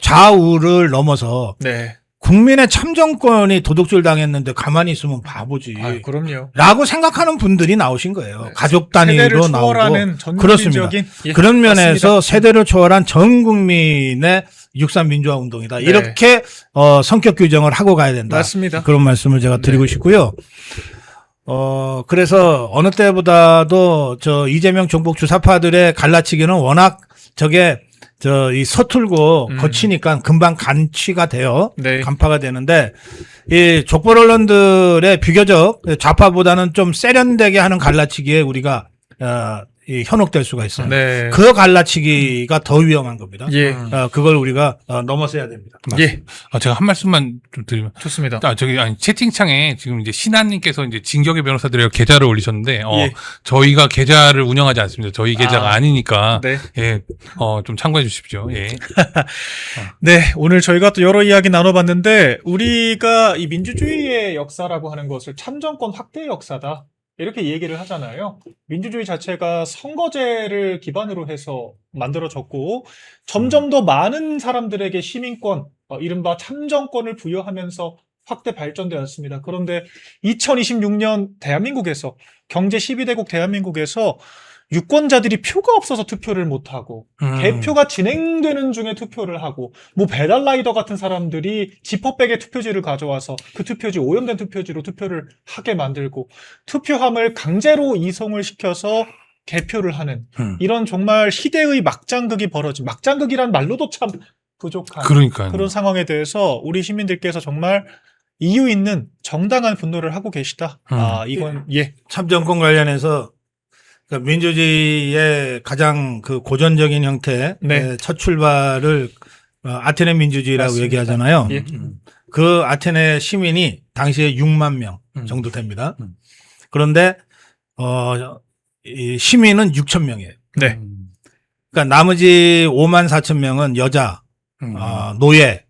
좌우를 넘어서 네. 국민의 참정권이 도둑질 당했는데 가만히 있으면 바보지. 아, 그럼요. 라고 생각하는 분들이 나오신 거예요. 네. 가족 세대를 단위로 나오고. 초월하는 전 그렇습니다. 국민적인 예, 그런 면에서 맞습니다. 세대를 초월한 전 국민의 6.3 민주화 운동이다. 네. 이렇게 성격 규정을 하고 가야 된다. 맞습니다. 그런 말씀을 제가 드리고 싶고요. 그래서 어느 때보다도 이재명 종북 주사파들의 갈라치기는 워낙 이 서툴고 거치니까 금방 간취가 돼요. 네. 간파가 되는데 이 족벌 언론들의 비교적 좌파보다는 좀 세련되게 하는 갈라치기에 우리가 현혹될 수가 있어요. 네. 그 갈라치기가 더 위험한 겁니다. 예. 그걸 우리가 넘어서야 됩니다. 예. 제가 한 말씀만 좀 드리면. 좋습니다. 채팅창에 지금 이제 신하님께서 이제 진격의 변호사들이라고 계좌를 올리셨는데, 예. 저희가 계좌를 운영하지 않습니다. 저희 계좌가 아니니까. 네. 예, 좀 참고해 주십시오. 예. 네, 오늘 저희가 또 여러 이야기 나눠봤는데 우리가 이 민주주의의 역사라고 하는 것을 참정권 확대의 역사다 이렇게 얘기를 하잖아요. 민주주의 자체가 선거제를 기반으로 해서 만들어졌고 점점 더 많은 사람들에게 시민권, 이른바 참정권을 부여하면서 확대 발전되었습니다. 그런데 2026년 대한민국에서 경제 12대국 대한민국에서 유권자들이 표가 없어서 투표를 못하고 개표가 진행되는 중에 투표를 하고 뭐 배달라이더 같은 사람들이 지퍼백에 투표지를 가져와서 그 투표지 오염된 투표지로 투표를 하게 만들고 투표함을 강제로 이송을 시켜서 개표를 하는 이런 정말 시대의 막장극이 벌어진 막장극이란 말로도 참 부족한 그러니까요. 그런 상황에 대해서 우리 시민들께서 정말 이유 있는 정당한 분노를 하고 계시다. 이건 예. 참정권 관련해서 민주주의의 가장 그 고전적인 형태, 네. 첫 출발을 아테네 민주주의라고 맞습니다. 얘기하잖아요. 예. 그 아테네 시민이 당시에 6만 명 정도 됩니다. 그런데 이 시민은 6천 명이에요. 네. 그러니까 나머지 5만 4천 명은 여자, 노예,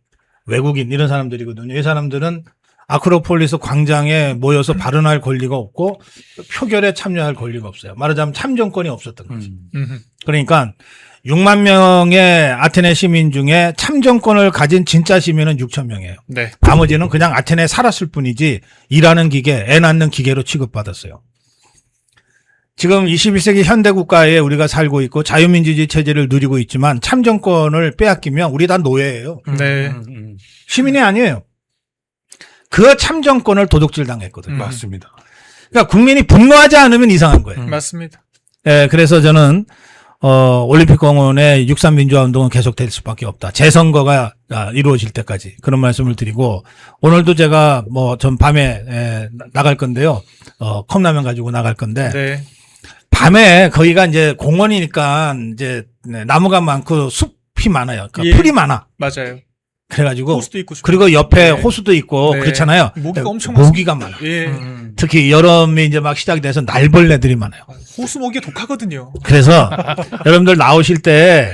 외국인 이런 사람들이거든요. 이 사람들은 아크로폴리스 광장에 모여서 발언할 권리가 없고 표결에 참여할 권리가 없어요. 말하자면 참정권이 없었던 거죠. 그러니까 6만 명의 아테네 시민 중에 참정권을 가진 진짜 시민은 6천 명이에요. 네. 나머지는 그냥 아테네에 살았을 뿐이지 일하는 기계, 애 낳는 기계로 취급받았어요. 지금 21세기 현대 국가에 우리가 살고 있고 자유민주주의 체제를 누리고 있지만 참정권을 빼앗기면 우리 다 노예예요. 네. 시민이 아니에요. 그 참정권을 도둑질 당했거든요. 맞습니다. 그러니까 국민이 분노하지 않으면 이상한 거예요. 맞습니다. 예, 그래서 저는 올림픽공원의 6.3 민주화 운동은 계속될 수밖에 없다. 재선거가 이루어질 때까지 그런 말씀을 드리고 오늘도 제가 전 밤에 나갈 건데요. 컵라면 가지고 나갈 건데 네. 밤에 거기가 이제 공원이니까 이제 나무가 많고 숲이 많아요. 그러니까 예. 풀이 많아. 맞아요. 그래가지고 호수도 있고 그리고 옆에 네. 호수도 있고 네. 그렇잖아요. 모기가 엄청 모기가 많아. 예. 특히 여름이 이제 막 시작이 돼서 날벌레들이 많아요. 호수 모기 독하거든요. 그래서 여러분들 나오실 때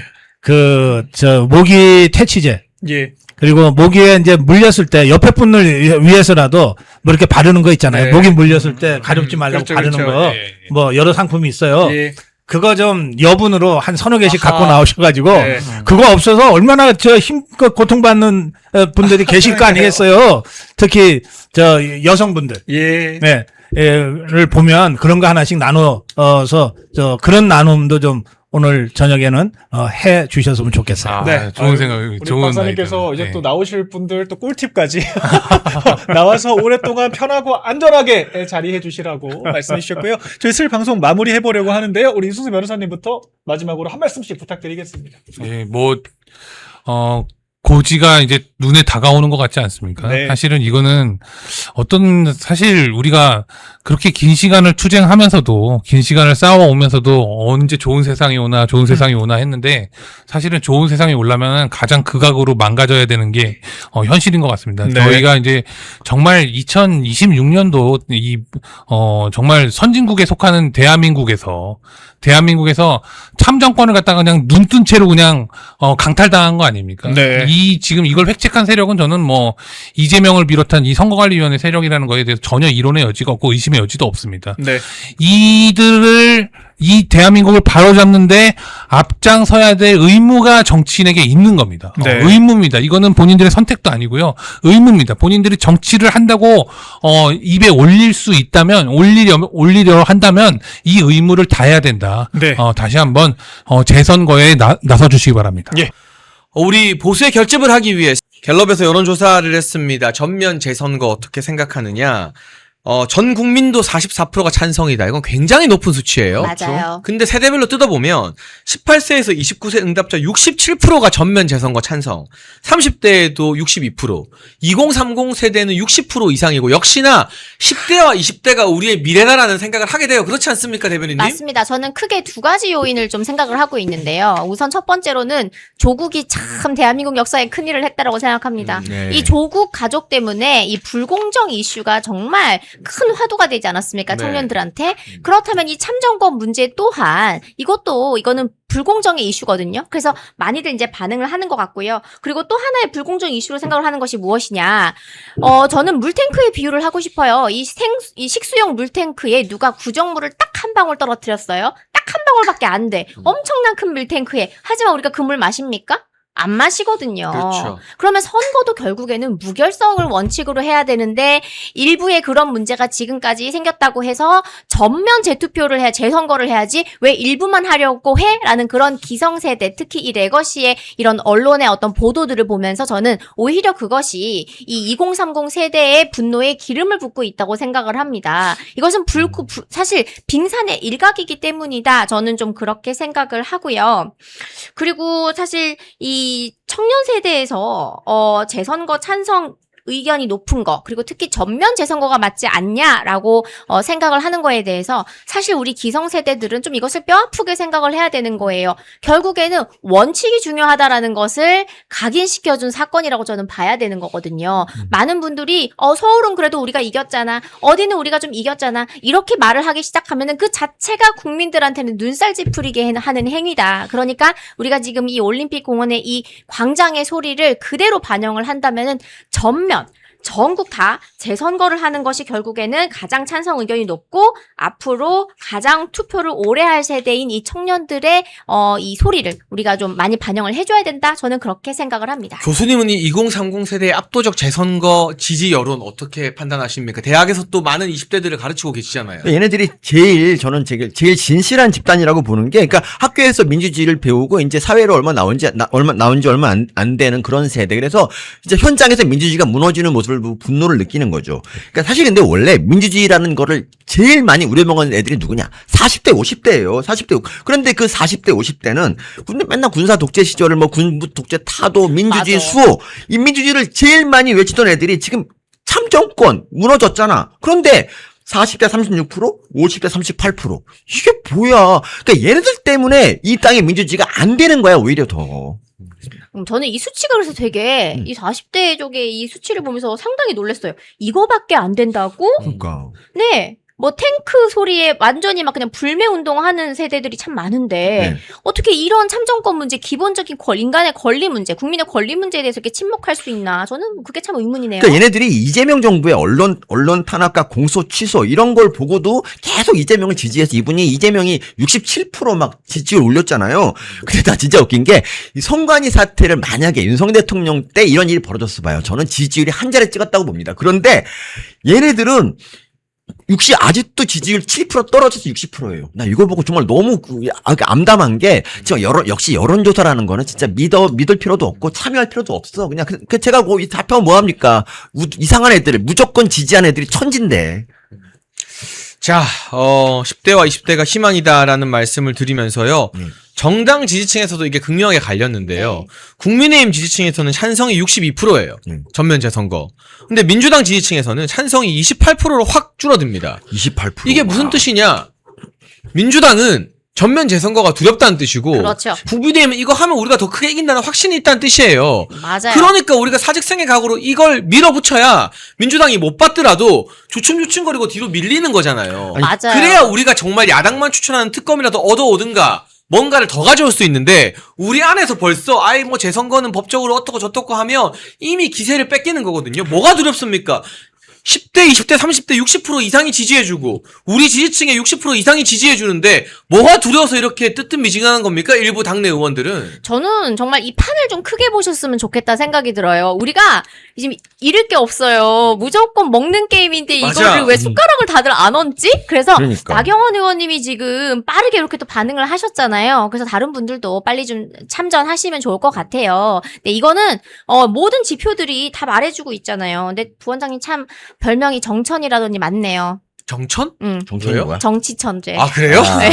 모기 퇴치제 예. 그리고 모기에 이제 물렸을 때 옆에 분을 위해서라도 뭐 이렇게 바르는 거 있잖아요. 네. 모기 물렸을 때 가렵지 말라고 그렇죠, 바르는 그렇죠. 거. 예, 예. 뭐 여러 상품이 있어요. 예. 그거 좀 여분으로 한 서너 개씩 아하. 갖고 나오셔가지고 네. 그거 없어서 얼마나 고통받는 분들이 계실 거 아니겠어요. 특히 여성분들. 예. 네. 를 보면 그런 거 하나씩 나눠서 그런 나눔도 좀 오늘 저녁에는 해 주셨으면 좋겠어요. 아, 네. 좋은 생각, 우리 좋은 박사님께서 아이디어. 이제 네. 또 나오실 분들 또 꿀팁까지 나와서 오랫동안 편하고 안전하게 자리해 주시라고 말씀해 주셨고요. 저희 슬 방송 마무리해 보려고 하는데요. 우리 이순수 변호사님부터 마지막으로 한 말씀씩 부탁드리겠습니다. 예, 고지가 이제 눈에 다가오는 것 같지 않습니까? 네. 사실은 이거는 사실 우리가 그렇게 긴 시간을 투쟁하면서도, 긴 시간을 싸워오면서도 언제 좋은 세상이 오나 했는데, 사실은 좋은 세상이 오려면 가장 극악으로 망가져야 되는 게, 현실인 것 같습니다. 네. 저희가 이제 정말 2026년도 정말 선진국에 속하는 대한민국에서 참정권을 갖다가 그냥 눈뜬 채로 그냥 강탈당한 거 아닙니까? 네. 지금 이걸 획책한 세력은 저는 이재명을 비롯한 이 선거관리위원회 세력이라는 거에 대해서 전혀 이론의 여지가 없고 의심의 여지도 없습니다. 네. 이 대한민국을 바로잡는데 앞장서야 될 의무가 정치인에게 있는 겁니다. 네. 의무입니다. 이거는 본인들의 선택도 아니고요. 의무입니다. 본인들이 정치를 한다고 입에 올리려 한다면 이 의무를 다해야 된다. 네. 다시 한번 재선거에 나서 주시기 바랍니다. 예. 우리 보수의 결집을 하기 위해 갤럽에서 여론조사를 했습니다. 전면 재선거 어떻게 생각하느냐. 전 국민도 44%가 찬성이다. 이건 굉장히 높은 수치예요. 맞아요. 근데 세대별로 뜯어보면 18세에서 29세 응답자 67%가 전면 재선거 찬성, 30대에도 62%, 2030 세대는 60% 이상이고 역시나 10대와 20대가 우리의 미래다라는 생각을 하게 돼요. 그렇지 않습니까, 대변인님? 맞습니다. 저는 크게 두 가지 요인을 좀 생각을 하고 있는데요. 우선 첫 번째로는 조국이 참 대한민국 역사에 큰일을 했다라고 생각합니다. 네. 이 조국 가족 때문에 이 불공정 이슈가 정말 큰 화두가 되지 않았습니까? 네. 청년들한테. 그렇다면 이 참정권 문제 또한 이거는 불공정의 이슈거든요. 그래서 많이들 이제 반응을 하는 것 같고요. 그리고 또 하나의 불공정 이슈로 생각을 하는 것이 무엇이냐. 저는 물탱크에 비유를 하고 싶어요. 이 식수용 물탱크에 누가 구정물을 딱 한 방울 떨어뜨렸어요. 딱 한 방울밖에 안 돼. 엄청난 큰 물탱크에. 하지만 우리가 그 물 마십니까? 안 마시거든요. 그렇죠. 그러면 선거도 결국에는 무결성을 원칙으로 해야 되는데 일부의 그런 문제가 지금까지 생겼다고 해서 전면 재투표를 재선거를 해야지 왜 일부만 하려고 해? 라는 그런 기성세대, 특히 이 레거시의 이런 언론의 어떤 보도들을 보면서 저는 오히려 그것이 이 2030 세대의 분노에 기름을 붓고 있다고 생각을 합니다. 이것은 사실 빙산의 일각이기 때문이다. 저는 좀 그렇게 생각을 하고요. 그리고 사실 이 청년 세대에서 재선거 찬성 의견이 높은 거, 그리고 특히 전면 재선거가 맞지 않냐라고 생각을 하는 거에 대해서 사실 우리 기성세대들은 좀 이것을 뼈아프게 생각을 해야 되는 거예요. 결국에는 원칙이 중요하다라는 것을 각인시켜준 사건이라고 저는 봐야 되는 거거든요. 많은 분들이 서울은 그래도 우리가 이겼잖아. 어디는 우리가 좀 이겼잖아. 이렇게 말을 하기 시작하면은 그 자체가 국민들한테는 눈살 찌푸리게 하는 행위다. 그러니까 우리가 지금 이 올림픽 공원의 이 광장의 소리를 그대로 반영을 한다면은 전국 다 재선거를 하는 것이 결국에는 가장 찬성 의견이 높고 앞으로 가장 투표를 오래 할 세대인 이 청년들의 이 소리를 우리가 좀 많이 반영을 해줘야 된다. 저는 그렇게 생각을 합니다. 교수님은 이 2030 세대의 압도적 재선거 지지 여론 어떻게 판단하십니까? 대학에서 또 많은 20대들을 가르치고 계시잖아요. 얘네들이 저는 제일 진실한 집단이라고 보는 게, 그러니까 학교에서 민주주의를 배우고 이제 사회로 얼마 나온 지 얼마 안 되는 그런 세대. 그래서 진짜 현장에서 민주주의가 무너지는 모습을 보고 분노를 느끼는 거죠. 그러니까 사실 근데 원래 민주주의라는 거를 제일 많이 우려먹은 애들이 누구냐? 40대, 50대예요. 40대. 그런데 그 40대, 50대는 맨날 군사 독재 시절을 군부 독재 타도 민주주의 맞아. 수호, 이 민주주의를 제일 많이 외치던 애들이 지금 참정권 무너졌잖아. 그런데 40대 36%, 50대 38%. 이게 뭐야? 그러니까 얘네들 때문에 이 땅의 민주주의가 안 되는 거야, 오히려 더. 저는 이 수치가 그래서 되게 이 40대 쪽의 이 수치를 보면서 상당히 놀랐어요. 이거밖에 안 된다고? 그러니까. 네. 뭐 탱크 소리에 완전히 막 그냥 불매 운동하는 세대들이 참 많은데 네. 어떻게 이런 참정권 문제, 기본적인 인간의 권리 문제, 국민의 권리 문제에 대해서 이렇게 침묵할 수 있나? 저는 그게 참 의문이네요. 그러니까 얘네들이 이재명 정부의 언론 탄압과 공소 취소 이런 걸 보고도 계속 이재명을 지지해서 이재명이 67% 막 지지율 올렸잖아요. 근데 나 진짜 웃긴 게 이 성관이 사태를 만약에 윤석열 대통령 때 이런 일이 벌어졌어 봐요. 저는 지지율이 한 자리 찍었다고 봅니다. 그런데 얘네들은 아직도 지지율 7% 떨어져서 60%예요. 나 이걸 보고 정말 너무 암담한 게, 역시 여론조사라는 거는 진짜 믿을 필요도 없고 참여할 필요도 없어. 그냥, 제가 이 답변 뭐 합니까? 이상한 애들, 무조건 지지한 애들이 천진데. 자, 10대와 20대가 희망이다라는 말씀을 드리면서요. 정당 지지층에서도 이게 극명하게 갈렸는데요. 네. 국민의힘 지지층에서는 찬성이 62%예요. 전면 재선거. 근데 민주당 지지층에서는 찬성이 28%로 확 줄어듭니다. 28%. 이게 무슨 뜻이냐? 민주당은 전면 재선거가 두렵다는 뜻이고, 그렇죠. 국민의힘은 이거 하면 우리가 더 크게 이긴다는 확신이 있다는 뜻이에요. 맞아요. 그러니까 우리가 사직생의 각오로 이걸 밀어붙여야 민주당이 못 받더라도 조춤조춤거리고 뒤로 밀리는 거잖아요. 맞아요. 그래야 우리가 정말 야당만 추천하는 특검이라도 얻어오든가 뭔가를 더 가져올 수 있는데, 우리 안에서 벌써 뭐 재선거는 법적으로 어떻고 저떻고 하면 이미 기세를 뺏기는 거거든요. 뭐가 두렵습니까? 10대, 20대, 30대 60% 이상이 지지해주고 우리 지지층의 60% 이상이 지지해주는데 뭐가 두려워서 이렇게 뜨뜻미지근한 겁니까? 일부 당내 의원들은. 저는 정말 이 판을 좀 크게 보셨으면 좋겠다 생각이 들어요. 우리가 지금 잃을 게 없어요. 무조건 먹는 게임인데 맞아. 이거를 왜 숟가락을 다들 안 얹지? 그래서 그러니까. 나경원 의원님이 지금 빠르게 이렇게 또 반응을 하셨잖아요. 그래서 다른 분들도 빨리 좀 참전하시면 좋을 것 같아요. 근데 이거는 모든 지표들이 다 말해주고 있잖아요. 근데 부원장님 참 별명이 정천이라더니 맞네요. 정천? 정선이 뭐야? 정치 천재. 아, 그래요? 네,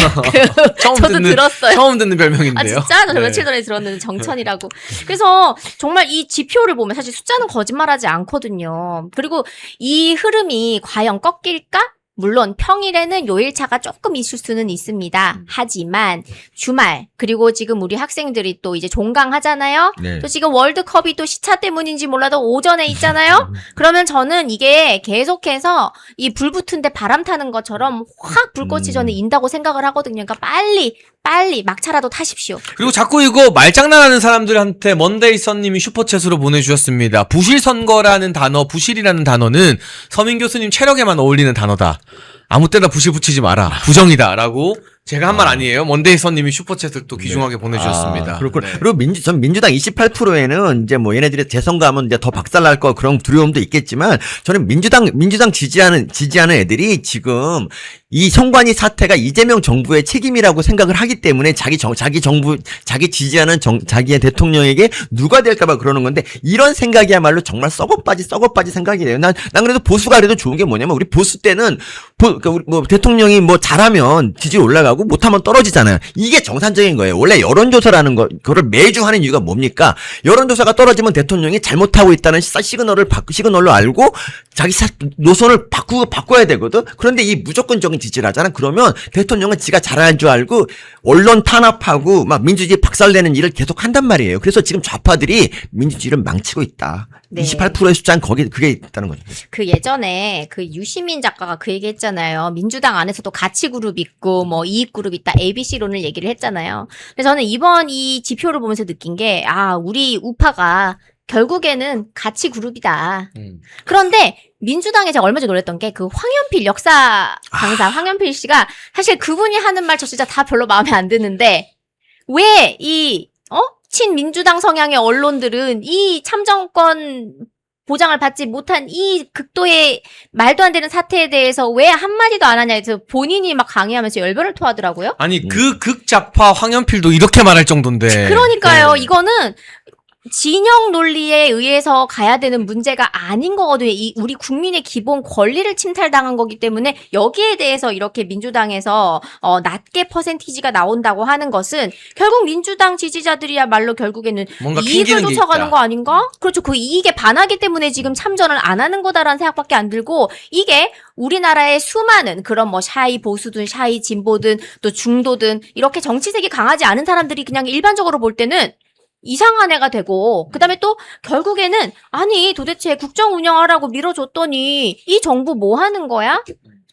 저도 들었어요. 처음 듣는 아 별명인데요. 진짜? 저 네. 며칠 전에 들었는데 정천이라고. 그래서 정말 이 지표를 보면 사실 숫자는 거짓말하지 않거든요. 그리고 이 흐름이 과연 꺾일까? 물론 평일에는 요일차가 조금 있을 수는 있습니다. 하지만 주말 그리고 지금 우리 학생들이 또 이제 종강하잖아요. 네. 또 지금 월드컵이 또 시차 때문인지 몰라도 오전에 있잖아요. 그러면 저는 이게 계속해서 이 불 붙은데 바람 타는 것처럼 확 불꽃이 저는 인다고 생각을 하거든요. 그러니까 빨리 막차라도 타십시오. 그리고 자꾸 이거 말장난하는 사람들한테 먼데이 선님이 슈퍼챗으로 보내주셨습니다. 부실선거라는 단어, 부실이라는 단어는 서민 교수님 체력에만 어울리는 단어다. 아무 때나 부실 붙이지 마라. 부정이다. 라고 제가 한 말 아니에요. 먼데이 선님이 슈퍼챗을 또 귀중하게 보내주셨습니다. 그렇군. 네. 그리고 전 민주당 28%에는 이제 뭐 얘네들이 재선거하면 이제 더 박살날 거 그런 두려움도 있겠지만 저는 민주당 지지하는 애들이 지금 이 성관이 사태가 이재명 정부의 책임이라고 생각을 하기 때문에 자기 정부, 자기 지지하는 자기의 대통령에게 누가 될까봐 그러는 건데 이런 생각이야말로 정말 썩어빠지 생각이래요. 난 그래도 보수가 그래도 좋은 게 뭐냐면 우리 보수 때는 우리 뭐 대통령이 뭐 잘하면 지지율 올라가고 못하면 떨어지잖아요. 이게 정상적인 거예요. 원래 여론조사라는 그거를 매주 하는 이유가 뭡니까? 여론조사가 떨어지면 대통령이 잘못하고 있다는 시그널로 알고 자기 노선을 바꿔야 되거든. 그런데 이 무조건적인 지지를 하잖아. 그러면 대통령은 지가 잘하는 줄 알고 언론 탄압하고 막 민주주의 박살내는 일을 계속 한단 말이에요. 그래서 지금 좌파들이 민주주의를 망치고 있다. 네. 28%의 숫자는 그게 있다는 거죠. 그 예전에 그 유시민 작가가 그 얘기 했잖아요. 민주당 안에서도 가치 그룹 있고 뭐 이익 그룹 있다. ABC론을 얘기를 했잖아요. 근데 저는 이번 이 지표를 보면서 느낀 게 우리 우파가 결국에는 가치 그룹이다. 그런데 민주당에 제가 얼마 전에 놀랬던 게 그 황현필 역사 강사 황현필 씨가 사실 그분이 하는 말 저 진짜 다 별로 마음에 안 드는데 왜 이 친민주당 성향의 언론들은 이 참정권 보장을 받지 못한 이 극도의 말도 안 되는 사태에 대해서 왜 한마디도 안 하냐 해서 본인이 막 강의하면서 열변을 토하더라고요. 아니, 그 극좌파 황현필도 이렇게 말할 정도인데. 그러니까요. 네. 이거는 진영 논리에 의해서 가야 되는 문제가 아닌 거거든요. 우리 국민의 기본 권리를 침탈당한 거기 때문에 여기에 대해서 이렇게 민주당에서 낮게 퍼센티지가 나온다고 하는 것은 결국 민주당 지지자들이야말로 결국에는 뭔가 이익을 핑계는 게 쫓아가는 있다. 거 아닌가? 그렇죠. 그 이익에 반하기 때문에 지금 참전을 안 하는 거다라는 생각밖에 안 들고 이게 우리나라의 수많은 그런 뭐 샤이 보수든 샤이 진보든 또 중도든 이렇게 정치색이 강하지 않은 사람들이 그냥 일반적으로 볼 때는 이상한 애가 되고 그다음에 또 결국에는 아니 도대체 국정 운영하라고 밀어줬더니 이 정부 뭐 하는 거야?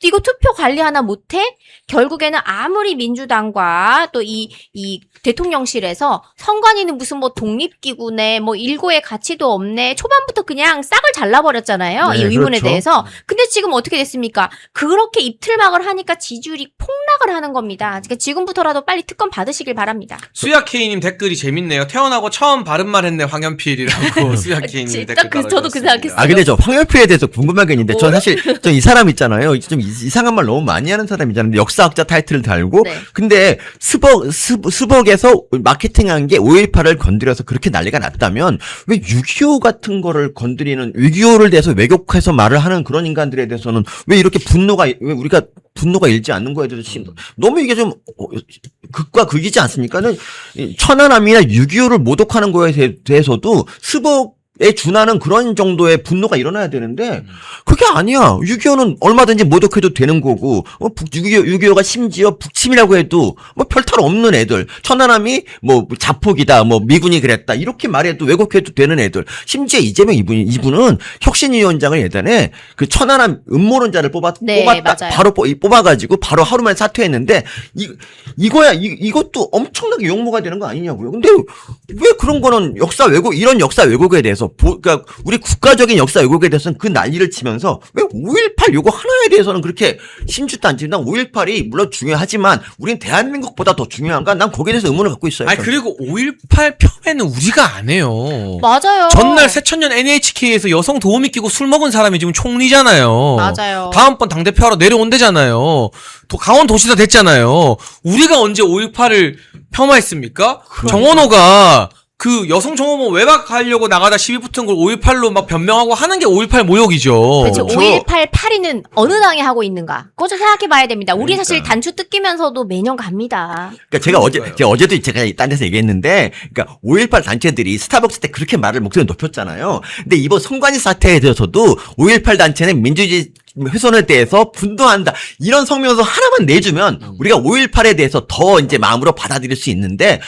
이거 투표 관리 하나 못해? 결국에는 아무리 민주당과 또 이 대통령실에서 선관위는 무슨 뭐 독립기구네, 뭐 일고의 가치도 없네, 초반부터 그냥 싹을 잘라버렸잖아요. 네, 이 의문에 그렇죠. 대해서. 근데 지금 어떻게 됐습니까? 그렇게 입틀막을 하니까 지지율이 폭락을 하는 겁니다. 그러니까 지금부터라도 빨리 특검 받으시길 바랍니다. 수야케이님 댓글이 재밌네요. 태어나고 처음 바른 말 했네 황현필이라고 수야케이님 댓글 딱 저도 그 생각했어요. 아 근데 저 황현필에 대해서 궁금한 게 있는데 저 사실 저 이 사람 있잖아요. 좀 이상한 말 너무 많이 하는 사람이잖아요. 역사학자 타이틀을 달고 네. 근데 스벅에서 마케팅한 게 5.18을 건드려서 그렇게 난리가 났다면 왜 6.25 같은 거를 건드리는 6.25를 대해서 왜곡해서 말을 하는 그런 인간들에 대해서는 왜 이렇게 왜 우리가 분노가 일지 않는 거에 대해서 너무 이게 좀 극과 극이지 않습니까는 천안함이나 6.25를 모독하는 거에 대해서도 스벅에 준하는 그런 정도의 분노가 일어나야 되는데 그게 아니야. 6.25는 얼마든지 모독해도 되는 거고 6.25가 심지어 북침이라고 해도 뭐 별탈 없는 애들 천안함이 뭐 자폭이다 뭐 미군이 그랬다 이렇게 말해도 왜곡해도 되는 애들 심지어 이재명 이분은 혁신위원장을 예전에 그 천안함 음모론자를 네, 뽑았다 맞아요. 바로 뽑아가지고 바로 하루 만에 사퇴했는데 이것도 엄청나게 욕먹어야 되는 거 아니냐고요. 근데 왜 그런 거는 이런 역사 왜곡에 대해서 그러니까 우리 국가적인 역사 왜곡에 대해서는 그 난리를 치면서 왜 5.18 요거 하나에 대해서는 그렇게 심주도 안 치는 5.18이 물론 중요하지만 우린 대한민국보다 더 중요한가? 난 거기에 대해서 의문을 갖고 있어요. 아니 그리고 5.18 폄훼는 우리가 안 해요. 맞아요. 전날 새천년 NHK에서 여성 도우미 끼고 술 먹은 사람이 지금 총리잖아요. 맞아요. 다음번 당대표하러 내려온대잖아요. 강원도시사 됐잖아요. 우리가 언제 5.18을 폄하했습니까? 정원호가 그 여성 정호모 외박하려고 나가다 시비 붙은 걸 5.18로 막 변명하고 하는 게 5.18 모욕이죠. 그렇죠. 5.18 파리는 어느 당이 하고 있는가? 그거 좀 생각해 봐야 됩니다. 우리 사실 그러니까. 단추 뜯기면서도 매년 갑니다. 그러니까 제가 어제도 제가 딴 데서 얘기했는데, 그러니까 5.18 단체들이 스타벅스 때 그렇게 목소리 높였잖아요. 근데 이번 선관위 사태에 대해서도 5.18 단체는 민주주의 훼손에 대해서 분노한다. 이런 성명서 하나만 내주면 우리가 5.18에 대해서 더 이제 마음으로 받아들일 수 있는데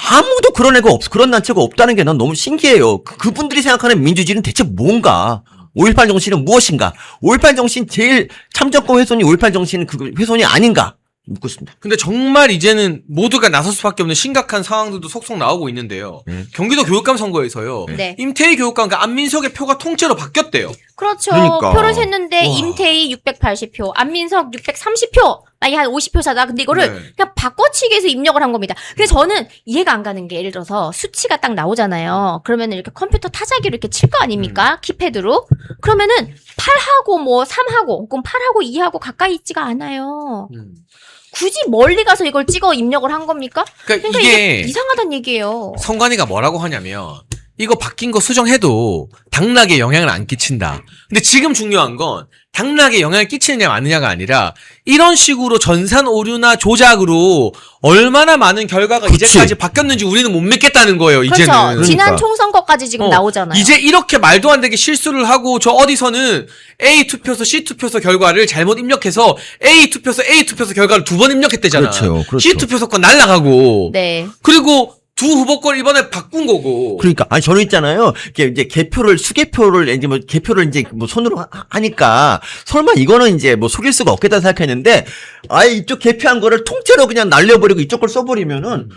아무도 그런 그런 단체가 없다는 게 난 너무 신기해요. 그분들이 생각하는 민주주의는 대체 뭔가? 5.18 정신은 무엇인가? 5.18 정신 제일 참정권 훼손이 5.18 정신 그 훼손이 아닌가? 묻고 있습니다. 근데 정말 이제는 모두가 나설 수밖에 없는 심각한 상황들도 속속 나오고 있는데요. 경기도 교육감 선거에서요. 네. 임태희 교육감과 안민석의 표가 통째로 바뀌었대요. 그렇죠. 그러니까. 표를 셌는데 와. 임태희 680표, 안민석 630표. 아니 한 50표 차다. 근데 이거를 네. 그냥 바꿔치기 해서 입력을 한 겁니다. 그래서 저는 이해가 안 가는 게 예를 들어서 수치가 딱 나오잖아요. 그러면은 이렇게 컴퓨터 타자기로 이렇게 칠 거 아닙니까? 키패드로. 그러면은 8하고 뭐 3하고 그럼 8하고 2하고 가까이 있지가 않아요. 굳이 멀리 가서 이걸 찍어 입력을 한 겁니까? 그러니까 그러니까 이게 이상하단 얘기예요. 선관위가 뭐라고 하냐면 이거 바뀐 거 수정해도 당락에 영향을 안 끼친다. 근데 지금 중요한 건 당락에 영향을 끼치느냐 마느냐가 아니라 이런 식으로 전산 오류나 조작으로 얼마나 많은 결과가 그치. 이제까지 바뀌었는지 우리는 못 믿겠다는 거예요. 그렇죠. 이제는. 지난 총선거까지 지금 나오잖아요. 이제 이렇게 말도 안 되게 실수를 하고 저 어디서는 A 투표소 C 투표소 결과를 잘못 입력해서 A 투표소 결과를 2번 입력했대잖아. 그렇죠. C 투표소 건 날라가고. 네. 그리고 두 후보 걸 이번에 바꾼 거고. 그러니까 아니 저는 있잖아요. 이제 수개표를 이제 뭐 개표를 이제 뭐 손으로 하니까 설마 이거는 이제 뭐 속일 수가 없겠다 생각했는데 아예 이쪽 개표한 거를 통째로 그냥 날려버리고 이쪽 걸 써버리면은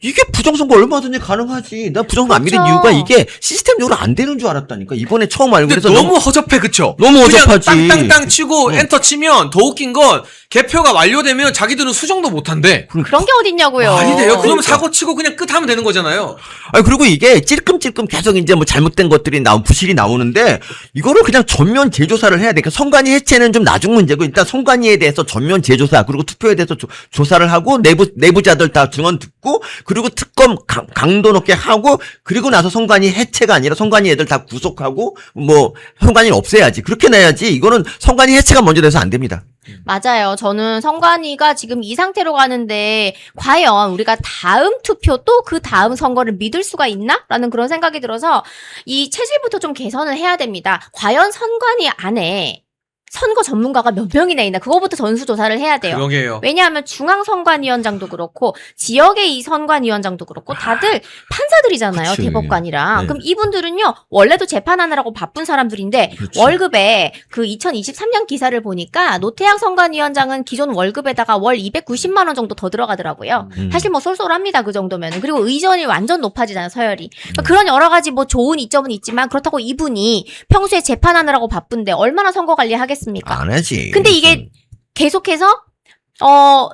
이게 부정선거 얼마든지 가능하지. 나 부정선거 안 믿은 그렇죠. 이유가 이게 시스템적으로 안 되는 줄 알았다니까. 이번에 처음 알고 근데 그래서 너무 허접해, 그쵸? 너무 그냥 허접하지. 땅땅땅 치고 엔터 치면 더 웃긴 건 개표가 완료되면 자기들은 수정도 못한대. 그런 게 어딨냐고요. 말이 돼요? 그러면 그러니까. 사고 치고 그냥 끝 하면 되는 거잖아요. 아니 그리고 이게 찔끔찔끔 계속 이제 뭐 잘못된 것들이 부실이 나오는데 이거를 그냥 전면 재조사를 해야 돼. 그러니까 선관위 해체는 좀 나중 문제고 일단 선관위에 대해서 전면 재조사 그리고 투표에 대해서 조사를 하고 내부자들 다 증언 듣고 그리고 특검 강도 높게 하고 그리고 나서 선관위 해체가 아니라 선관위 애들 다 구속하고 뭐 선관위를 없애야지. 그렇게 내야지. 이거는 선관위 해체가 먼저 돼서 안 됩니다. 맞아요. 저는 선관위가 지금 이 상태로 가는데 과연 우리가 다음 투표 또 그 다음 선거를 믿을 수가 있나? 라는 그런 생각이 들어서 이 체질부터 좀 개선을 해야 됩니다. 과연 선관위 안에 선거 전문가가 몇 명이나 있나 그거부터 전수조사를 해야 돼요. 그러게요. 왜냐하면 중앙선관위원장도 그렇고 지역의 이 선관위원장도 그렇고 다들 판사들이잖아요. 그치. 대법관이랑. 네. 그럼 이분들은요 원래도 재판하느라고 바쁜 사람들인데 그렇지. 월급에 그 2023년 기사를 보니까 노태양 선관위원장은 기존 월급에다가 월 290만 원 정도 더 들어가더라고요. 사실 뭐 쏠쏠합니다 그 정도면은. 그리고 의전이 완전 높아지잖아요 서열이. 그러니까 그런 여러 가지 뭐 좋은 이점은 있지만 그렇다고 이분이 평소에 재판하느라고 바쁜데 얼마나 선거 관리하겠습니까? 안 하지. 근데 이게 계속해서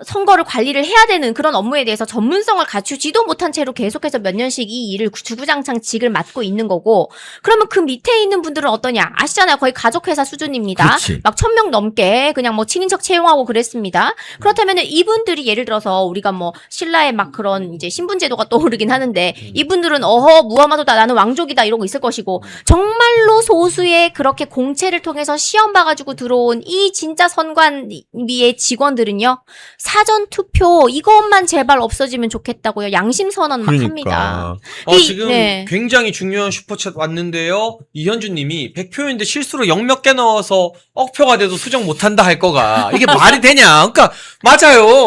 선거를 관리를 해야 되는 그런 업무에 대해서 전문성을 갖추지도 못한 채로 계속해서 몇 년씩 이 일을 주구장창 직을 맡고 있는 거고, 그러면 그 밑에 있는 분들은 어떠냐? 아시잖아요. 거의 가족회사 수준입니다. 그렇지. 막 1000명 넘게 그냥 뭐 친인척 채용하고 그랬습니다. 그렇다면 이분들이 예를 들어서 우리가 뭐 신라의 막 그런 이제 신분제도가 떠오르긴 하는데 이분들은 무하마도다 나는 왕족이다 이런 거 있을 것이고, 정말로 소수의 그렇게 공채를 통해서 시험 봐가지고 들어온 이 진짜 선관위의 직원들은요, 사전 투표 이것만 제발 없어지면 좋겠다고요. 양심 선언 막 합니다. 지금 네. 굉장히 중요한 슈퍼챗 왔는데요. 이현주님이 100표인데 실수로 0 몇 개 넣어서 억표가 돼도 수정 못한다 할 거가 이게 말이 되냐? 그러니까 맞아요.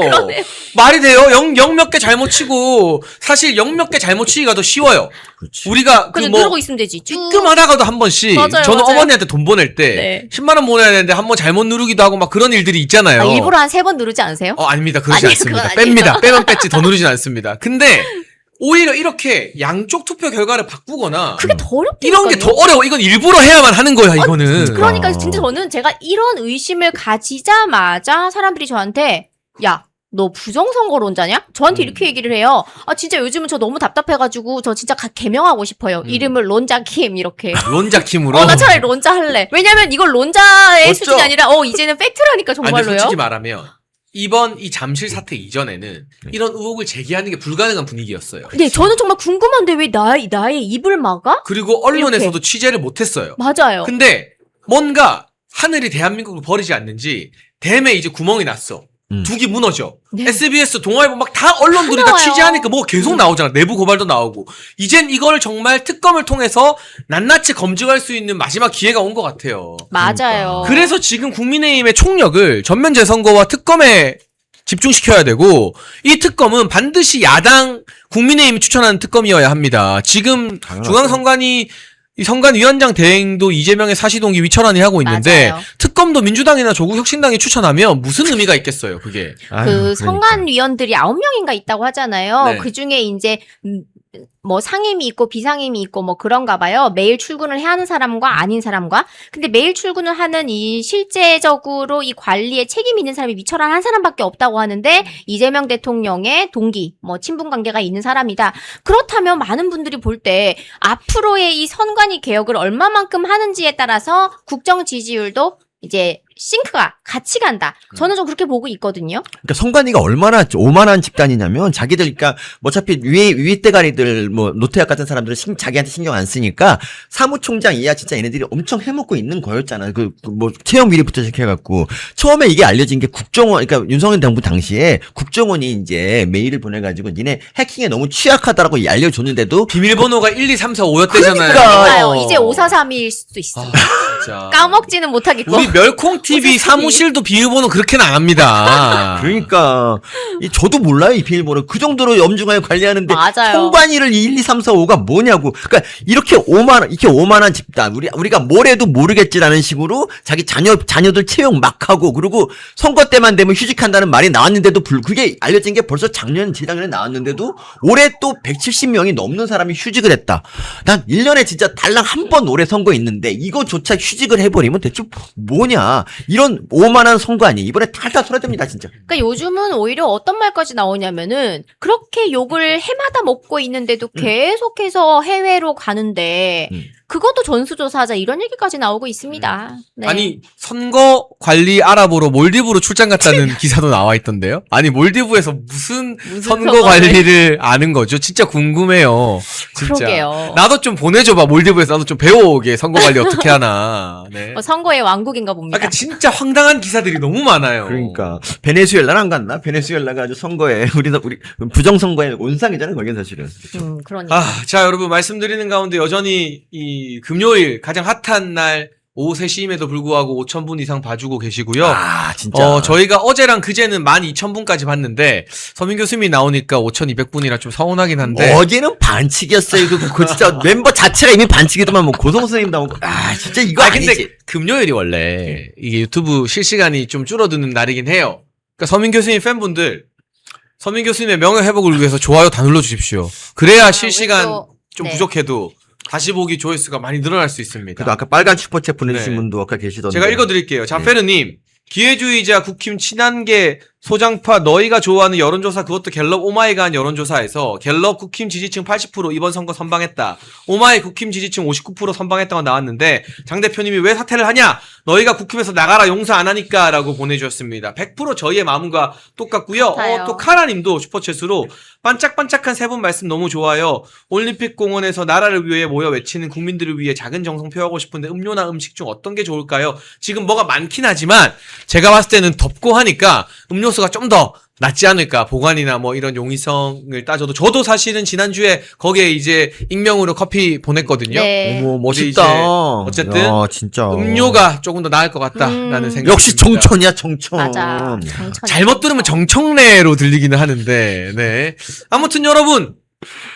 말이 돼요. 0 몇 개 잘못 치고 사실 0 몇 개 잘못 치기가 더 쉬워요. 그렇지. 우리가 그래서 그뭐 누르고 있으면 되지. 쭉. 뜨끔하다가도 한 번씩 맞아요, 저는 맞아요. 어머니한테 돈 보낼 때 네. 10만 원 보내야 되는데 한 번 잘못 누르기도 하고 막 그런 일들이 있잖아요. 일부러 한 3번 누르지 않으세요? 아닙니다. 그러지 아니에요, 않습니다. 그건 아니에요. 뺍니다. 빼면 뺐지 더 누르진 않습니다. 근데 오히려 이렇게 양쪽 투표 결과를 바꾸거나 그게 더 어렵다니까요. 이런 게 더 어려워. 이건 일부러 해야만 하는 거야, 이거는. 그러니까 진짜 저는 제가 이런 의심을 가지자마자 사람들이 저한테 야, 너 부정선거론자냐? 저한테 이렇게 얘기를 해요. 아 진짜 요즘은 저 너무 답답해가지고 저 진짜 개명하고 싶어요. 이름을 론자킴 이렇게. 론자킴으로. 나 차라리 론자 할래. 왜냐면 이건 론자의 어쩌- 수준이 아니라 이제는 팩트라니까 아니, 근데 정말로요. 솔직히 말하면 이번 이 잠실 사태 이전에는 이런 의혹을 제기하는 게 불가능한 분위기였어요. 네, 저는 정말 궁금한데 왜 나의 입을 막아? 그리고 언론에서도 취재를 못했어요. 맞아요. 근데 뭔가 하늘이 대한민국을 버리지 않는지 댐에 이제 구멍이 났어. 둑이 무너져. 네. SBS, 동아일보 막 다 언론들이 다 나와요. 취재하니까 뭐 계속 나오잖아. 내부 고발도 나오고. 이젠 이걸 정말 특검을 통해서 낱낱이 검증할 수 있는 마지막 기회가 온 것 같아요. 맞아요. 그래서 지금 국민의힘의 총력을 전면 재선거와 특검에 집중시켜야 되고, 이 특검은 반드시 야당 국민의힘이 추천하는 특검이어야 합니다. 지금 중앙선관위 이 선관위원장 대행도 이재명의 사시동기 위철안이 하고 있는데 맞아요. 특검도 민주당이나 조국혁신당이 추천하면 무슨 의미가 있겠어요, 그게. 그 선관위원들이 9명인가 있다고 하잖아요. 네. 그 중에 이제 뭐 상임이 있고 비상임이 있고 뭐 그런가 봐요. 매일 출근을 해야 하는 사람과 아닌 사람과. 근데 매일 출근을 하는 이 실제적으로 이 관리에 책임 있는 사람이 위철한 한 사람밖에 없다고 하는데 이재명 대통령의 동기, 뭐 친분 관계가 있는 사람이다. 그렇다면 많은 분들이 볼 때 앞으로의 이 선관위 개혁을 얼마만큼 하는지에 따라서 국정 지지율도 이제 싱크가 같이 간다. 저는 좀 그렇게 보고 있거든요. 그러니까 선관위가 얼마나 오만한 집단이냐면 자기들 그러니까 어차피 위에 대가리들 뭐 노태학 같은 사람들은 자기한테 신경 안 쓰니까 사무총장 이하 진짜 얘네들이 엄청 해먹고 있는 거였잖아. 그 뭐 채용 비리부터 시작해갖고 처음에 이게 알려진 게 국정원 그러니까 윤석열 정부 당시에 국정원이 이제 메일을 보내가지고 니네 해킹에 너무 취약하다라고 알려줬는데도 비밀번호가 1, 2, 3, 4, 5였대잖아요. 그러니까요. 이제 5431일 수도 있어. 진짜. 까먹지는 못하겠고. 우리 멸콩 TV 사무실도 비밀번호 그렇게는 안 합니다. 그러니까 저도 몰라요 이 비밀번호 그 정도로 엄중하게 관리하는데 맞아요. 선관위를 1, 2, 3, 4, 5가 뭐냐고. 그러니까 이렇게 오만한 집단 우리가 뭘 해도 모르겠지라는 식으로 자기 자녀들 채용 막 하고 그리고 선거 때만 되면 휴직한다는 말이 나왔는데도 그게 알려진 게 벌써 재작년에 나왔는데도 올해 또 170명이 넘는 사람이 휴직을 했다. 난 1년에 진짜 달랑 한 번 올해 선거 있는데 이거조차 휴직을 해버리면 대체 뭐냐. 이런 오만한 선관위 이번에 탈탈 털어댑니다 진짜. 그러니까 요즘은 오히려 어떤 말까지 나오냐면은 그렇게 욕을 해마다 먹고 있는데도 계속해서 해외로 가는데 그것도 전수조사하자 이런 얘기까지 나오고 있습니다. 네. 아니 선거 관리 알아보러 몰디브로 출장 갔다는 기사도 나와 있던데요. 아니 몰디브에서 무슨 선거 선거를- 관리를 아는 거죠? 진짜 궁금해요. 진짜. 그러게요. 나도 좀 보내줘봐. 몰디브에서 나도 좀 배워오게 선거 관리 어떻게 하나. 네. 선거의 왕국인가 봅니다. 아까 진짜 황당한 기사들이 너무 많아요. 그러니까 베네수엘라는 안 갔나? 베네수엘라가 아주 선거에 우리 부정선거의 온상이잖아요. 거긴 사실은. 그러니까. 자 여러분 말씀드리는 가운데 여전히 이 금요일 가장 핫한 날 오후 3시임에도 불구하고 5,000분 이상 봐주고 계시고요. 아, 진짜. 저희가 어제랑 그제는 12,000분까지 봤는데 서민 교수님이 나오니까 5,200분이라 좀 서운하긴 한데 어제는 반칙이었어요. 그 진짜 멤버 자체가 이미 반칙이더만 뭐 고성 선생님 나오고 진짜 이거 아니지. 근데 금요일이 원래 이게 유튜브 실시간이 좀 줄어드는 날이긴 해요. 그러니까 서민 교수님 팬분들 서민 교수님의 명예 회복을 위해서 좋아요 다 눌러주십시오. 그래야 실시간 우리 또- 좀 네. 부족해도 다시 보기 조회수가 많이 늘어날 수 있습니다. 그래도 아까 빨간 슈퍼챗 보내주신 네. 분도 아까 계시던데. 제가 읽어드릴게요. 자페르님, 기회주의자 국힘 친한계 소장파 너희가 좋아하는 여론조사 그것도 갤럽 오마이가 한 여론조사에서 갤럽 국힘 지지층 80% 이번 선거 선방했다. 오마이 국힘 지지층 59% 선방했다고 나왔는데 장 대표님이 왜 사퇴를 하냐? 너희가 국힘에서 나가라 용서 안 하니까 라고 보내주셨습니다. 100% 저희의 마음과 똑같고요. 같아요. 또 카라님도 슈퍼챗으로 반짝반짝한 세 분 말씀 너무 좋아요. 올림픽 공원에서 나라를 위해 모여 외치는 국민들을 위해 작은 정성 표하고 싶은데 음료나 음식 중 어떤 게 좋을까요? 지금 뭐가 많긴 하지만 제가 봤을 때는 덥고 하니까 음료수가 좀 더 낫지 않을까. 보관이나 뭐 이런 용이성을 따져도 저도 사실은 지난주에 거기에 이제 익명으로 커피 보냈거든요. 네. 어머, 근데 이제 멋있다. 어쨌든 야, 진짜. 음료가 조금 더 나을 것 같다라는 생각이 역시 듭니다. 정천이야, 정천. 맞아. 정천이. 잘못 들으면 정청래로 들리기는 하는데, 네. 아무튼 여러분,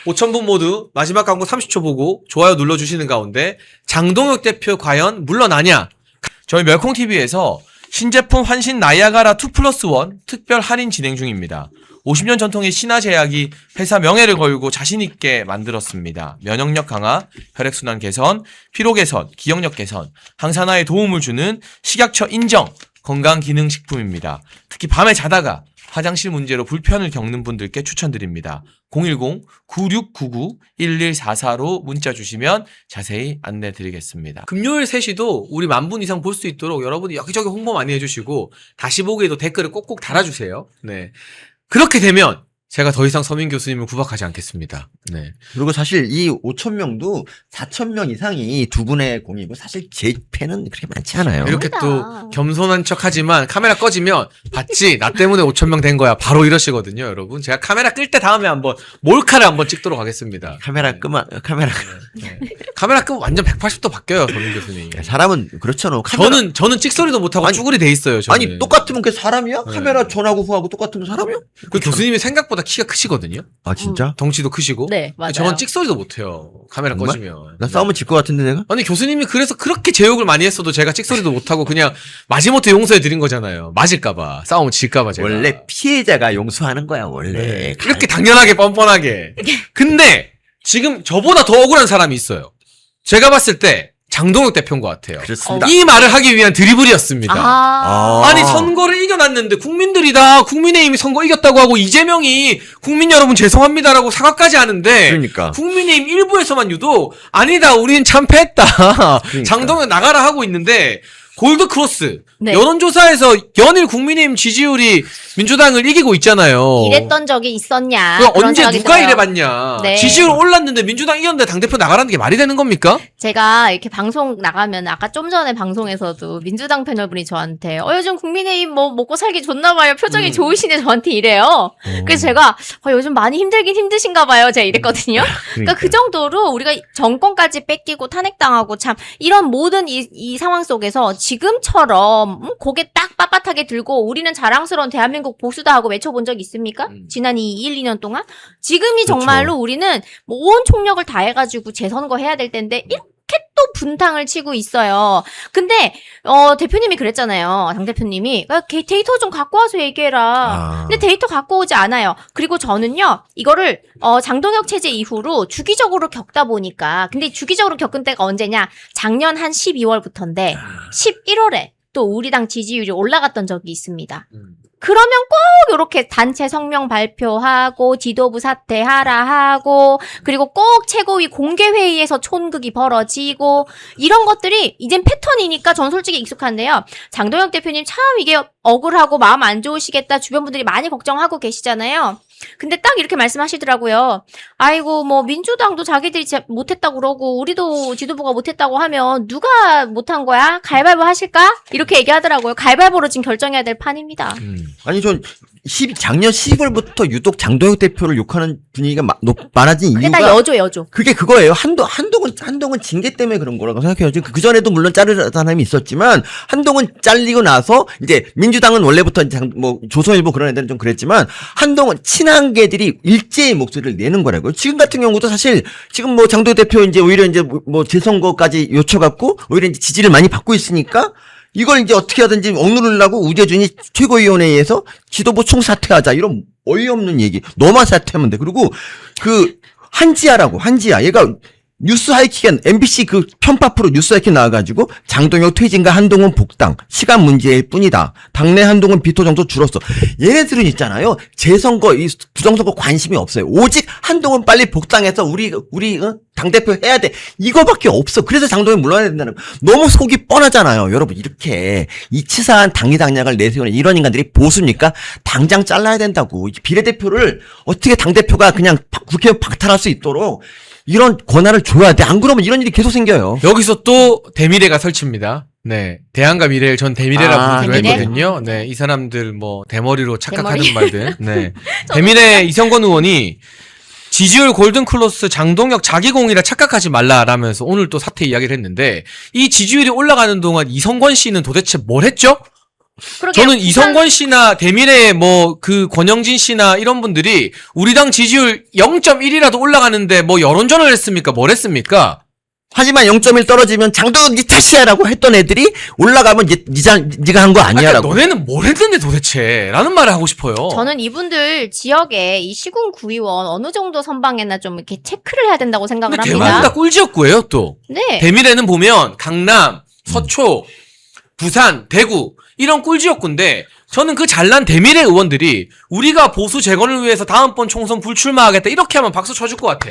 5,000분 모두 마지막 광고 30초 보고 좋아요 눌러주시는 가운데 장동혁 대표 과연 물러나냐? 저희 멸콩TV에서 신제품 환신 나이아가라 2+1 특별 할인 진행 중입니다. 50년 전통의 신화제약이 회사 명예를 걸고 자신있게 만들었습니다. 면역력 강화, 혈액순환 개선, 피로 개선, 기억력 개선, 항산화에 도움을 주는 식약처 인정 건강기능식품입니다. 특히 밤에 자다가 화장실 문제로 불편을 겪는 분들께 추천드립니다. 010-9699-1144로 문자 주시면 자세히 안내 드리겠습니다. 금요일 3시도 우리 10,000분 이상 볼 수 있도록 여러분이 여기저기 홍보 많이 해주시고 다시 보기에도 댓글을 꼭꼭 달아주세요. 네. 그렇게 되면 제가 더 이상 서민 교수님을 구박하지 않겠습니다. 네. 그리고 사실 이 5,000명도 4,000명 이상이 두 분의 공이고 사실 제 팬은 그렇게 많지 않아요. 이렇게 아니다. 또 겸손한 척 하지만 카메라 꺼지면 봤지? 나 때문에 5,000명 된 거야. 바로 이러시거든요, 여러분. 제가 카메라 끌 때 다음에 한번 몰카를 한번 찍도록 하겠습니다. 카메라 끄면 카메라 네. 카메라 끄면 완전 180도 바뀌어요, 서민 교수님. 사람은 그렇잖아. 카메라, 저는 찍소리도 못하고 아니, 쭈그리 돼 있어요, 저는. 아니 똑같으면 그게 사람이야? 네. 카메라 전하고 후하고 똑같으면 사람이야? 그 교수님이 생각보다 키가 크시거든요. 아 진짜? 덩치도 크시고. 네, 맞아요. 저건 찍소리도 못해요. 카메라 정말? 꺼지면. 나 싸우면 질 것 같은데 내가? 아니 교수님이 그래서 그렇게 제욕을 많이 했어도 제가 찍소리도 못하고 그냥 마지못해 용서해 드린 거잖아요. 맞을까봐 싸우면 질까봐 제가. 원래 피해자가 용서하는 거야 원래. 네. 이렇게 당연하게 뻔뻔하게. 근데 지금 저보다 더 억울한 사람이 있어요. 제가 봤을 때 장동혁 대표인 것 같아요. 그렇습니다. 이 말을 하기 위한 드리블이었습니다. 아. 아니 선거를 이겨놨는데 국민들이 다 국민의힘이 선거 이겼다고 하고 이재명이 국민 여러분 죄송합니다라고 사과까지 하는데 그러니까. 국민의힘 일부에서만 유독 아니다 우리는 참패했다 그러니까. 장동혁 나가라 하고 있는데 골드크로스 네. 여론조사에서 연일 국민의힘 지지율이 민주당을 이기고 있잖아요. 이랬던 적이 있었냐? 그거 그런 언제 생각이 누가 들어요. 이래봤냐. 네. 지지율 올랐는데 민주당 이겼는데 당대표 나가라는 게 말이 되는 겁니까? 제가 이렇게 방송 나가면 아까 좀 전에 방송에서도 민주당 패널분이 저한테 요즘 국민의힘 뭐 먹고 살기 좋나 봐요. 표정이 좋으시네 저한테 이래요. 그래서 제가 요즘 많이 힘들긴 힘드신가 봐요. 제가 이랬거든요. 그러니까 그 정도로 우리가 정권까지 뺏기고 탄핵당하고 참 이런 모든 이 상황 속에서 지금처럼 고개 딱 빳빳하게 들고 우리는 자랑스러운 대한민국 보수다 하고 외쳐본 적 있습니까? 지난 이 1, 2년 동안? 지금이 그렇죠. 정말로 우리는 뭐 온 총력을 다해가지고 재선거 해야 될 텐데 이렇게 또 분탕을 치고 있어요. 근데 대표님이 그랬잖아요. 당 대표님이 데이터 좀 갖고 와서 얘기해라. 근데 데이터 갖고 오지 않아요. 그리고 저는요 이거를 장동혁 체제 이후로 주기적으로 겪다 보니까 근데 주기적으로 겪은 때가 언제냐? 작년 한 12월부터인데 11월에 또 우리 당 지지율이 올라갔던 적이 있습니다. 그러면 꼭 이렇게 단체 성명 발표하고 지도부 사퇴하라 하고 그리고 꼭 최고위 공개회의에서 촌극이 벌어지고 이런 것들이 이젠 패턴이니까 전 솔직히 익숙한데요. 장동혁 대표님 참 이게 억울하고 마음 안 좋으시겠다 주변 분들이 많이 걱정하고 계시잖아요. 근데 딱 이렇게 말씀하시더라고요. 아이고 뭐 민주당도 자기들이 못했다고 그러고 우리도 지도부가 못했다고 하면 누가 못한 거야? 가위바위보 하실까? 이렇게 얘기하더라고요. 가위바위보로 지금 결정해야 될 판입니다. 아니 전 작년 12월부터 유독 장동혁 대표를 욕하는 분위기가 많아진 그게 이유가 다 여죠. 그게 그거예요. 한동훈 징계 때문에 그런 거라고 생각해요. 그 전에도 물론 자르는 사람이 있었지만 한동훈 잘리고 나서 이제 민주당은 원래부터 이제 뭐 조선일보 그런 애들은 좀 그랬지만 한동훈 친한계들이 일제히 목소리를 내는 거라고요. 지금 같은 경우도 사실 지금 뭐 장동혁 대표 이제 오히려 이제 뭐 재선거까지 요쳐갖고 오히려 이제 지지를 많이 받고 있으니까 이걸 이제 어떻게 하든지 억누르려고 우재준이 최고위원회에서 지도부 총사퇴하자 이런 어이없는 얘기. 너만 사퇴하면 돼. 그리고 그 한지아 얘가 뉴스 하이킥에 MBC 그 편파 프로 뉴스 하이킥 나와가지고 장동혁 퇴진과 한동훈 복당 시간 문제일 뿐이다. 당내 한동훈 비토 정도 줄었어. 얘네들은 있잖아요. 재선거 이 부정선거 관심이 없어요. 오직 한동훈 빨리 복당해서 우리 당대표 해야 돼. 이거밖에 없어. 그래서 장동혁 물러나야 된다는 거. 너무 속이 뻔하잖아요. 여러분 이렇게 이 치사한 당리당략을 내세우는 이런 인간들이 보수입니까? 당장 잘라야 된다고. 비례대표를 어떻게 당대표가 그냥 국회의원 박탈할 수 있도록 이런 권한을 줘야 돼. 안 그러면 이런 일이 계속 생겨요. 여기서 또 대미래가 설치입니다. 네. 대안과 미래를 전 대미래라고 부르기로 대미래? 했거든요. 네. 이 사람들 뭐 대머리로 착각하는 대머리? 말들. 네. 대미래 이성건 의원이 지지율 골든클로스 장동혁 자기공이라 착각하지 말라라면서 오늘 또 사퇴 이야기를 했는데 이 지지율이 올라가는 동안 이성건 씨는 도대체 뭘 했죠? 그러게요. 저는 이성건 씨나 대미래 뭐 그 권영진 씨나 이런 분들이 우리 당 지지율 0.1이라도 올라가는데 뭐 여론전을 했습니까? 뭘 했습니까? 하지만 0.1 떨어지면 장동혁 니 탓이야라고 했던 애들이 올라가면 니가 한 거 그러니까 아니야라고. 너네는 뭘 했는데 도대체? 라는 말을 하고 싶어요. 저는 이분들 지역에 이 시군 구의원 어느 정도 선방했나 좀 이렇게 체크를 해야 된다고 생각을 근데 합니다. 대부분 다 꿀지역구예요 또. 네. 대미래는 보면 강남, 서초, 부산, 대구 이런 꿀지역구인데 저는 그 잘난 대미래 의원들이 우리가 보수 재건을 위해서 다음번 총선 불출마하겠다 이렇게 하면 박수 쳐줄 것 같아.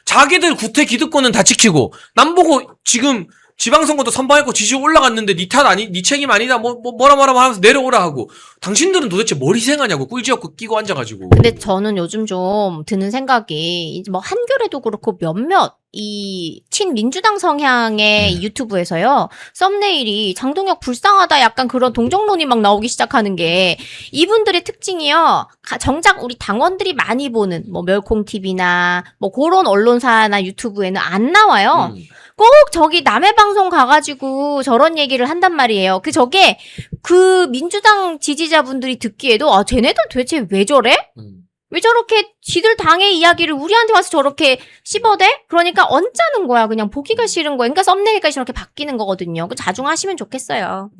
자기들 구태 기득권은 다 지키고 남보고 지금 지방선거도 선방했고 지지율 올라갔는데 니 탓 아니 니 책임 아니다 뭐라 하면서 내려오라 하고 당신들은 도대체 뭘 희생하냐고 꿀지역구 끼고 앉아가지고. 근데 저는 요즘 좀 드는 생각이 이제 뭐 한겨레도 그렇고 몇몇 이 친민주당 성향의 유튜브에서요 썸네일이 장동혁 불쌍하다 약간 그런 동정론이 막 나오기 시작하는 게 이분들의 특징이요 정작 우리 당원들이 많이 보는 뭐 멸콩 TV나 뭐 그런 언론사나 유튜브에는 안 나와요. 꼭 저기 남의 방송 가가지고 저런 얘기를 한단 말이에요. 저게 그 민주당 지지자분들이 듣기에도 아 쟤네들 도대체 왜 저래? 왜 저렇게 지들 당의 이야기를 우리한테 와서 저렇게 씹어대? 그러니까 언짢은 거야. 그냥 보기가 싫은 거야. 그러니까 썸네일까지 저렇게 바뀌는 거거든요. 자중하시면 좋겠어요.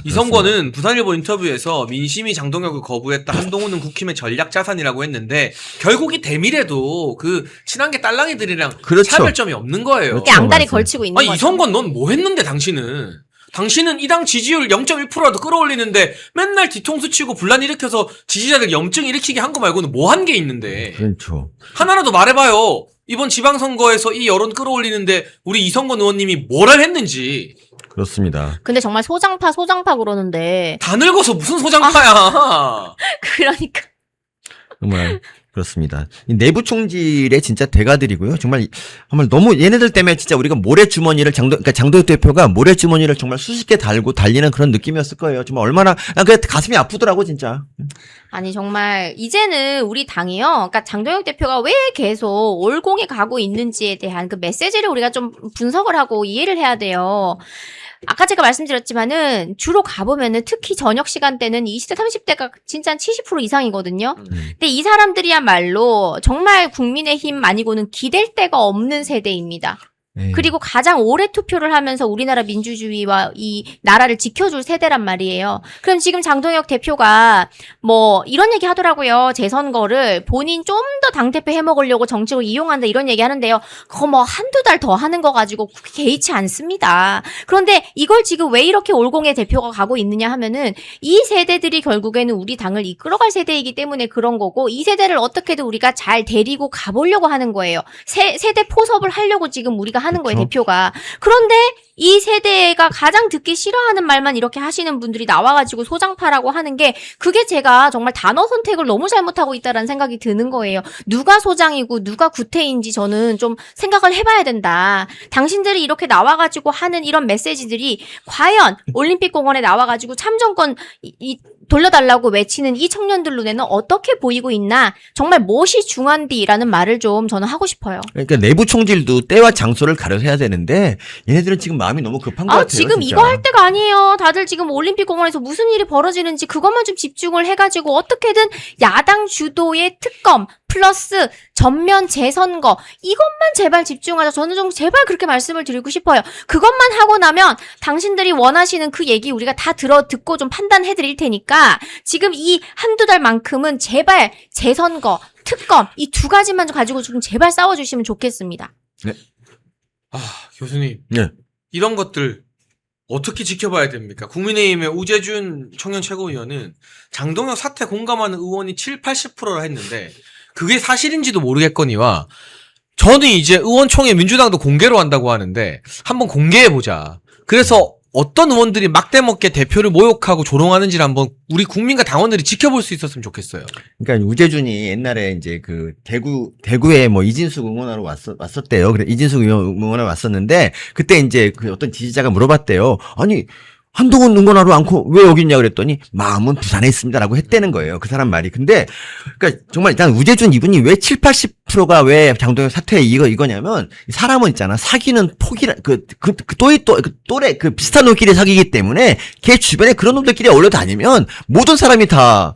이성권은 부산일보 인터뷰에서 민심이 장동혁을 거부했다. 한동훈은 국힘의 전략 자산이라고 했는데 결국 이 대미래도 그 친한계 딸랑이들이랑 그렇죠. 차별점이 없는 거예요. 그렇죠. 양다리 맞아요. 걸치고 있는 아니 거죠. 이성권 넌 뭐 했는데 당신은 이 당 지지율 0.1%라도 끌어올리는데 맨날 뒤통수 치고 분란 일으켜서 지지자들 염증 일으키게 한 거 말고는 뭐 한 게 있는데 그렇죠. 하나라도 말해봐요. 이번 지방선거에서 이 여론 끌어올리는데 우리 이성권 의원님이 뭐를 했는지. 그렇습니다. 근데 정말 소장파 그러는데 다 늙어서 무슨 소장파야. 그러니까 정말 그렇습니다. 이 내부 총질의 진짜 대가들이고요. 정말 너무 얘네들 때문에 진짜 우리가 모래주머니를 그러니까 장동혁 대표가 모래주머니를 정말 수십 개 달고 달리는 그런 느낌이었을 거예요. 정말 얼마나 그 가슴이 아프더라고 진짜. 아니 정말 이제는 우리 당이요. 그러니까 장동혁 대표가 왜 계속 올공에 가고 있는지에 대한 그 메시지를 우리가 좀 분석을 하고 이해를 해야 돼요. 아까 제가 말씀드렸지만은 주로 가보면은 특히 저녁 시간대는 20대 30대가 진짜 70% 이상이거든요. 근데 이 사람들이야말로 정말 국민의힘 아니고는 기댈 데가 없는 세대입니다. 그리고 가장 오래 투표를 하면서 우리나라 민주주의와 이 나라를 지켜줄 세대란 말이에요. 그럼 지금 장동혁 대표가 뭐 이런 얘기 하더라고요. 재선거를 본인 좀 더 당대표 해먹으려고 정책을 이용한다 이런 얘기 하는데요. 그거 뭐 한두 달 더 하는 거 가지고 개의치 않습니다. 그런데 이걸 지금 왜 이렇게 올공의 대표가 가고 있느냐 하면은 이 세대들이 결국에는 우리 당을 이끌어갈 세대이기 때문에 그런 거고 이 세대를 어떻게든 우리가 잘 데리고 가보려고 하는 거예요. 세대 포섭을 하려고 지금 우리가 하는 거예요, 그쵸. 대표가. 그런데 이 세대가 가장 듣기 싫어하는 말만 이렇게 하시는 분들이 나와가지고 소장파라고 하는 게 그게 제가 정말 단어 선택을 너무 잘못하고 있다라는 생각이 드는 거예요. 누가 소장이고 누가 구태인지 저는 좀 생각을 해봐야 된다. 당신들이 이렇게 나와가지고 하는 이런 메시지들이 과연 올림픽공원에 나와가지고 참정권 돌려달라고 외치는 이 청년들 눈에는 어떻게 보이고 있나 정말 무엇이 중요한디라는 말을 좀 저는 하고 싶어요. 그러니까 내부 총질도 때와 장소를 가려서 해야 되는데 얘네들은 지금 마음이 너무 급한 것 같아요. 지금 진짜. 이거 할 때가 아니에요. 다들 지금 올림픽공원에서 무슨 일이 벌어지는지 그것만 좀 집중을 해가지고 어떻게든 야당 주도의 특검 플러스 전면 재선거 이것만 제발 집중하자. 저는 좀 제발 그렇게 말씀을 드리고 싶어요. 그것만 하고 나면 당신들이 원하시는 그 얘기 우리가 다 듣고 좀 판단해 드릴 테니까 지금 이 한두 달만큼은 제발 재선거, 특검 이 두 가지만 가지고 좀 제발 싸워주시면 좋겠습니다. 교수님. 네. 이런 것들 어떻게 지켜봐야 됩니까? 국민의힘의 우재준 청년 최고위원은 장동혁 사태 공감하는 의원이 70-80%라 했는데 그게 사실인지도 모르겠거니와 저는 이제 의원총회 민주당도 공개로 한다고 하는데 한번 공개해보자. 그래서 어떤 의원들이 막대먹게 대표를 모욕하고 조롱하는지를 한번 우리 국민과 당원들이 지켜볼 수 있었으면 좋겠어요. 그러니까 우재준이 옛날에 이제 그 대구에 뭐 이진숙 응원하러 왔었대요. 그래 이진숙 응원하러 왔었는데 그때 이제 그 어떤 지지자가 물어봤대요. 아니 한동훈 응원하러 않고 왜 여기 있냐 그랬더니 마음은 부산에 있습니다라고 했다는 거예요. 그 사람 말이. 근데 그러니까 정말 난 우재준 이분이 왜 70-80%가 왜 장동혁 사퇴에 이거냐면 사람은 있잖아. 사귀는 폭이라 또래 그 비슷한 놈끼리 사귀기 때문에 걔 주변에 그런 놈들끼리 어울려 다니면 모든 사람이 다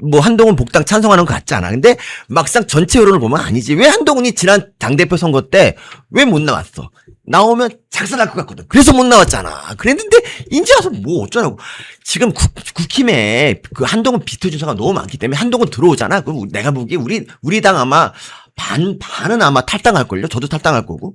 뭐 한동훈 복당 찬성하는 것 같잖아. 근데 막상 전체 여론을 보면 아니지. 왜 한동훈이 지난 당대표 선거 때 왜 못 나왔어? 나오면 작살날 것 같거든. 그래서 못 나왔잖아. 그랬는데 이제 와서 뭐 어쩌라고. 지금 국힘에 그 한동훈 비토 주사가 너무 많기 때문에 한동훈 들어오잖아. 그럼 내가 보기에 우리 당 아마 반은 아마 탈당할걸요. 저도 탈당할 거고.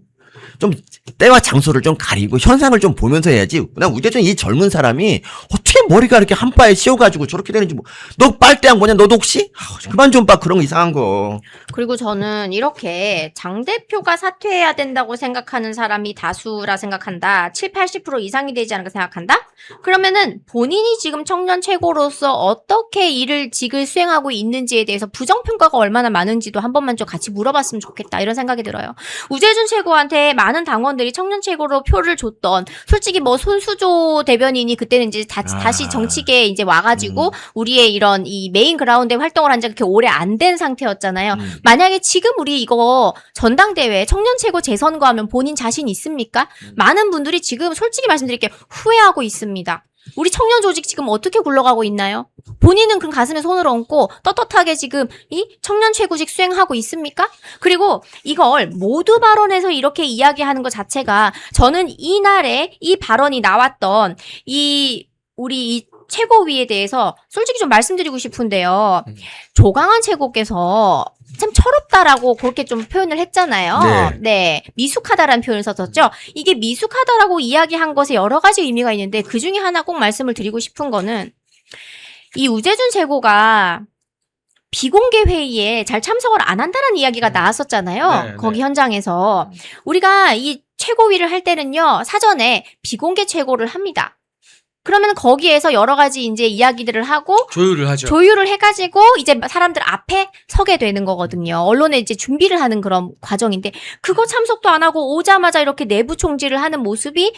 좀 때와 장소를 좀 가리고 현상을 좀 보면서 해야지. 난 우대준 이 젊은 사람이 어떻게 머리가 이렇게 한 바에 씌워가지고 저렇게 되는지 뭐. 너 빨대한 거냐? 너도 혹시? 그만 좀 봐. 그런 거 이상한 거. 그리고 저는 이렇게 장 대표가 사퇴해야 된다고 생각하는 사람이 다수라 생각한다. 70-80% 이상이 되지 않을까 생각한다? 그러면은 본인이 지금 청년 최고로서 어떻게 일을 직을 수행하고 있는지에 대해서 부정평가가 얼마나 많은지도 한 번만 좀 같이 물어봤으면 좋겠다. 이런 생각이 들어요. 우재준 최고한테 많은 당원들이 청년 최고로 표를 줬던 솔직히 뭐 손수조 대변인이 그때는 이제 다시 정치계에 이제 와가지고 우리의 이런 이 메인 그라운드에 활동을 한 지가 그렇게 오래 안 된 상태였잖아요. 만약에 지금 우리 이거 전당대회 청년 최고 재선거 하면 본인 자신 있습니까? 많은 분들이 지금 솔직히 말씀드릴게요. 후회하고 있습니다. 우리 청년 조직 지금 어떻게 굴러가고 있나요? 본인은 그럼 가슴에 손을 얹고 떳떳하게 지금 이 청년 최고직 수행하고 있습니까? 그리고 이걸 모두 발언에서 이렇게 이야기하는 것 자체가 저는 이날에 이 발언이 나왔던 우리 이 최고위에 대해서 솔직히 좀 말씀드리고 싶은데요. 조강한 최고께서 참 철없다라고 그렇게 좀 표현을 했잖아요. 네. 미숙하다라는 표현을 썼었죠. 이게 미숙하다라고 이야기한 것에 여러 가지 의미가 있는데 그 중에 하나 꼭 말씀을 드리고 싶은 거는 이 우재준 최고가 비공개 회의에 잘 참석을 안 한다는 이야기가 나왔었잖아요. 네, 거기 네. 현장에서. 우리가 이 최고위를 할 때는요. 사전에 비공개 최고를 합니다. 그러면 거기에서 여러 가지 이제 이야기들을 하고 조율을 하죠. 조율을 해가지고 이제 사람들 앞에 서게 되는 거거든요. 언론에 이제 준비를 하는 그런 과정인데 그거 참석도 안 하고 오자마자 이렇게 내부 총질을 하는 모습이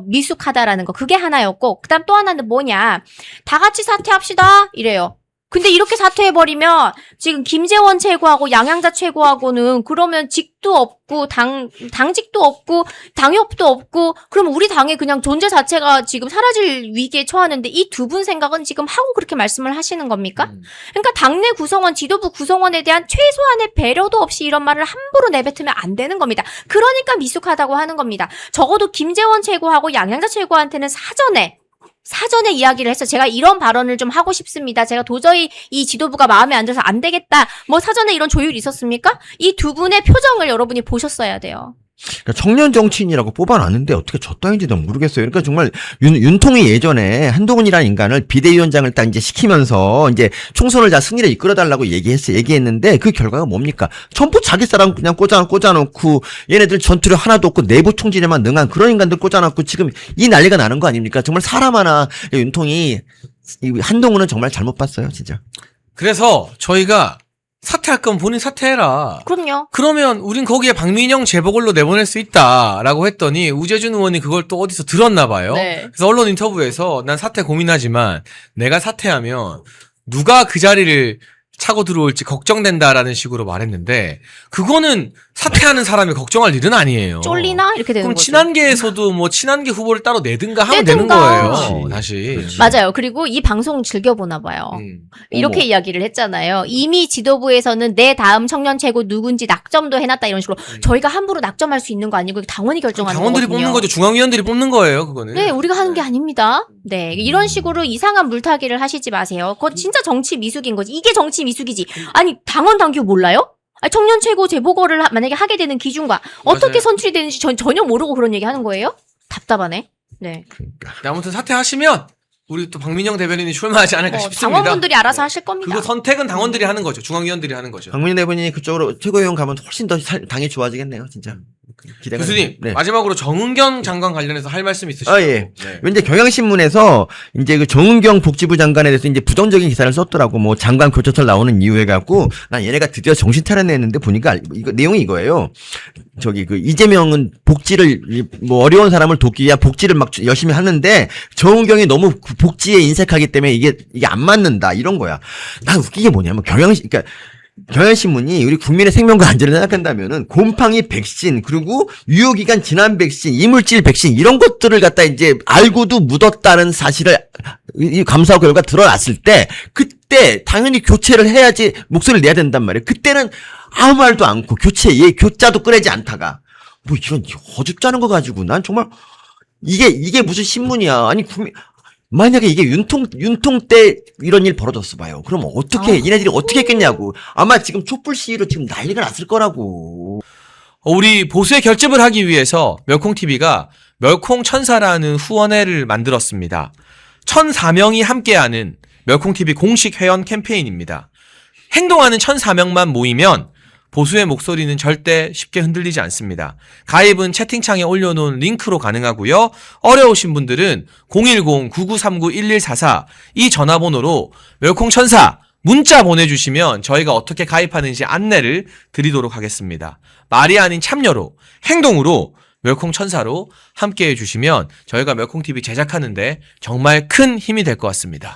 미숙하다라는 거 그게 하나였고 그다음 또 하나는 뭐냐 다 같이 사퇴합시다 이래요. 근데 이렇게 사퇴해버리면 지금 김재원 최고하고 양양자 최고하고는 그러면 직도 없고 당직도 없고 당협도 없고 그러면 우리 당의 그냥 존재 자체가 지금 사라질 위기에 처하는데 이 두 분 생각은 지금 하고 그렇게 말씀을 하시는 겁니까? 그러니까 당내 구성원, 지도부 구성원에 대한 최소한의 배려도 없이 이런 말을 함부로 내뱉으면 안 되는 겁니다. 그러니까 미숙하다고 하는 겁니다. 적어도 김재원 최고하고 양양자 최고한테는 사전에 이야기를 해서 제가 이런 발언을 좀 하고 싶습니다. 제가 도저히 이 지도부가 마음에 안 들어서 안 되겠다. 뭐 사전에 이런 조율이 있었습니까? 이 두 분의 표정을 여러분이 보셨어야 돼요. 그러니까 청년 정치인이라고 뽑아놨는데 어떻게 졌다인지도 모르겠어요. 그러니까 정말 윤통이 예전에 한동훈이라는 인간을 비대위원장을 딱 이제 시키면서 이제 총선을 다 승리를 이끌어달라고 얘기했는데 그 결과가 뭡니까? 전부 자기 사람 그냥 꽂아놓고 얘네들 전투력 하나도 없고 내부 총질에만 능한 그런 인간들 꽂아놓고 지금 이 난리가 나는 거 아닙니까? 정말 사람 하나 윤통이 한동훈은 정말 잘못 봤어요, 진짜. 그래서 저희가 사퇴할 거면 본인 사퇴해라. 그럼요. 그러면 우린 거기에 박민영 재보궐로 내보낼 수 있다라고 했더니 우재준 의원이 그걸 또 어디서 들었나 봐요. 네. 그래서 언론 인터뷰에서 난 사퇴 고민하지만 내가 사퇴하면 누가 그 자리를 차고 들어올지 걱정된다라는 식으로 말했는데 그거는 사퇴하는 사람이 걱정할 일은 아니에요. 쫄리나? 이렇게 되는 그럼 거죠. 친한계에서도 뭐 친한계 후보를 따로 내든가 하면 되는 내든가. 거예요. 다시. 맞아요. 그리고 이 방송 즐겨보나 봐요. 이렇게 어머. 이야기를 했잖아요. 이미 지도부에서는 내 다음 청년 최고 누군지 낙점도 해놨다 이런 식으로 저희가 함부로 낙점할 수 있는 거 아니고 당원이 결정하는 당원들이 거거든요. 뽑는 거죠. 중앙위원들이 뽑는 거예요. 그거는. 네, 우리가 하는 게 아닙니다. 네, 이런 식으로 이상한 물타기를 하시지 마세요. 그거 진짜 정치 미숙인 거지. 이게 정치 미숙이지. 아니, 당원 당규 몰라요? 아니, 청년 최고 재보궐을 만약에 하게 되는 기준과 어떻게 맞아요. 선출이 되는지 전혀 모르고 그런 얘기 하는 거예요? 답답하네. 네. 네, 아무튼 사퇴하시면 우리 또 박민영 대변인이 출마하지 않을까 싶습니다. 당원분들이 알아서 하실 겁니다. 그거 선택은 당원들이 하는 거죠. 중앙위원들이 하는 거죠. 박민희 대변인이 그쪽으로 최고위원 가면 훨씬 더 당이 좋아지겠네요, 진짜. 기대가 교수님 됩니다. 네. 마지막으로 정은경 장관 관련해서 할 말씀 있으시죠? 예. 네. 왠지 경향신문에서 이제 그 정은경 복지부 장관에 대해서 이제 부정적인 기사를 썼더라고. 뭐 장관 교체설 나오는 이유 해갖고 난 얘네가 드디어 정신 차렸네 했는데 보니까 이거 내용이 이거예요. 저기 그 이재명은 복지를 뭐 어려운 사람을 돕기 위한 복지를 막 열심히 하는데 정은경이 너무 그 복지에 인색하기 때문에 이게 안 맞는다 이런 거야. 난 웃기게 뭐냐면 그러니까 경향신문이 우리 국민의 생명과 안전을 생각한다면은 곰팡이 백신 그리고 유효기간 지난 백신 이물질 백신 이런 것들을 갖다 이제 알고도 묻었다는 사실을 이 감사 결과 드러났을 때 그때 당연히 교체를 해야지 목소리를 내야 된단 말이에요. 그때는 아무 말도 않고 교자도 꺼내지 않다가 뭐 이런 어줍잖은 거 가지고 난 정말 이게 무슨 신문이야. 아니 만약에 이게 윤통 때 이런 일 벌어졌어 봐요. 그럼 어떻게 얘네들이 어떻게 했겠냐고. 아마 지금 촛불 시위로 지금 난리가 났을 거라고. 우리 보수의 결집을 하기 위해서 멸콩TV가 멸콩천사라는 후원회를 만들었습니다. 1,004명이 함께하는 멸콩TV 공식 회원 캠페인입니다. 행동하는 1,004명만 모이면 보수의 목소리는 절대 쉽게 흔들리지 않습니다. 가입은 채팅창에 올려놓은 링크로 가능하고요. 어려우신 분들은 010-9939-1144 이 전화번호로 멸콩천사 문자 보내주시면 저희가 어떻게 가입하는지 안내를 드리도록 하겠습니다. 말이 아닌 참여로 행동으로 멸콩천사로 함께해 주시면 저희가 멸콩TV 제작하는데 정말 큰 힘이 될 것 같습니다.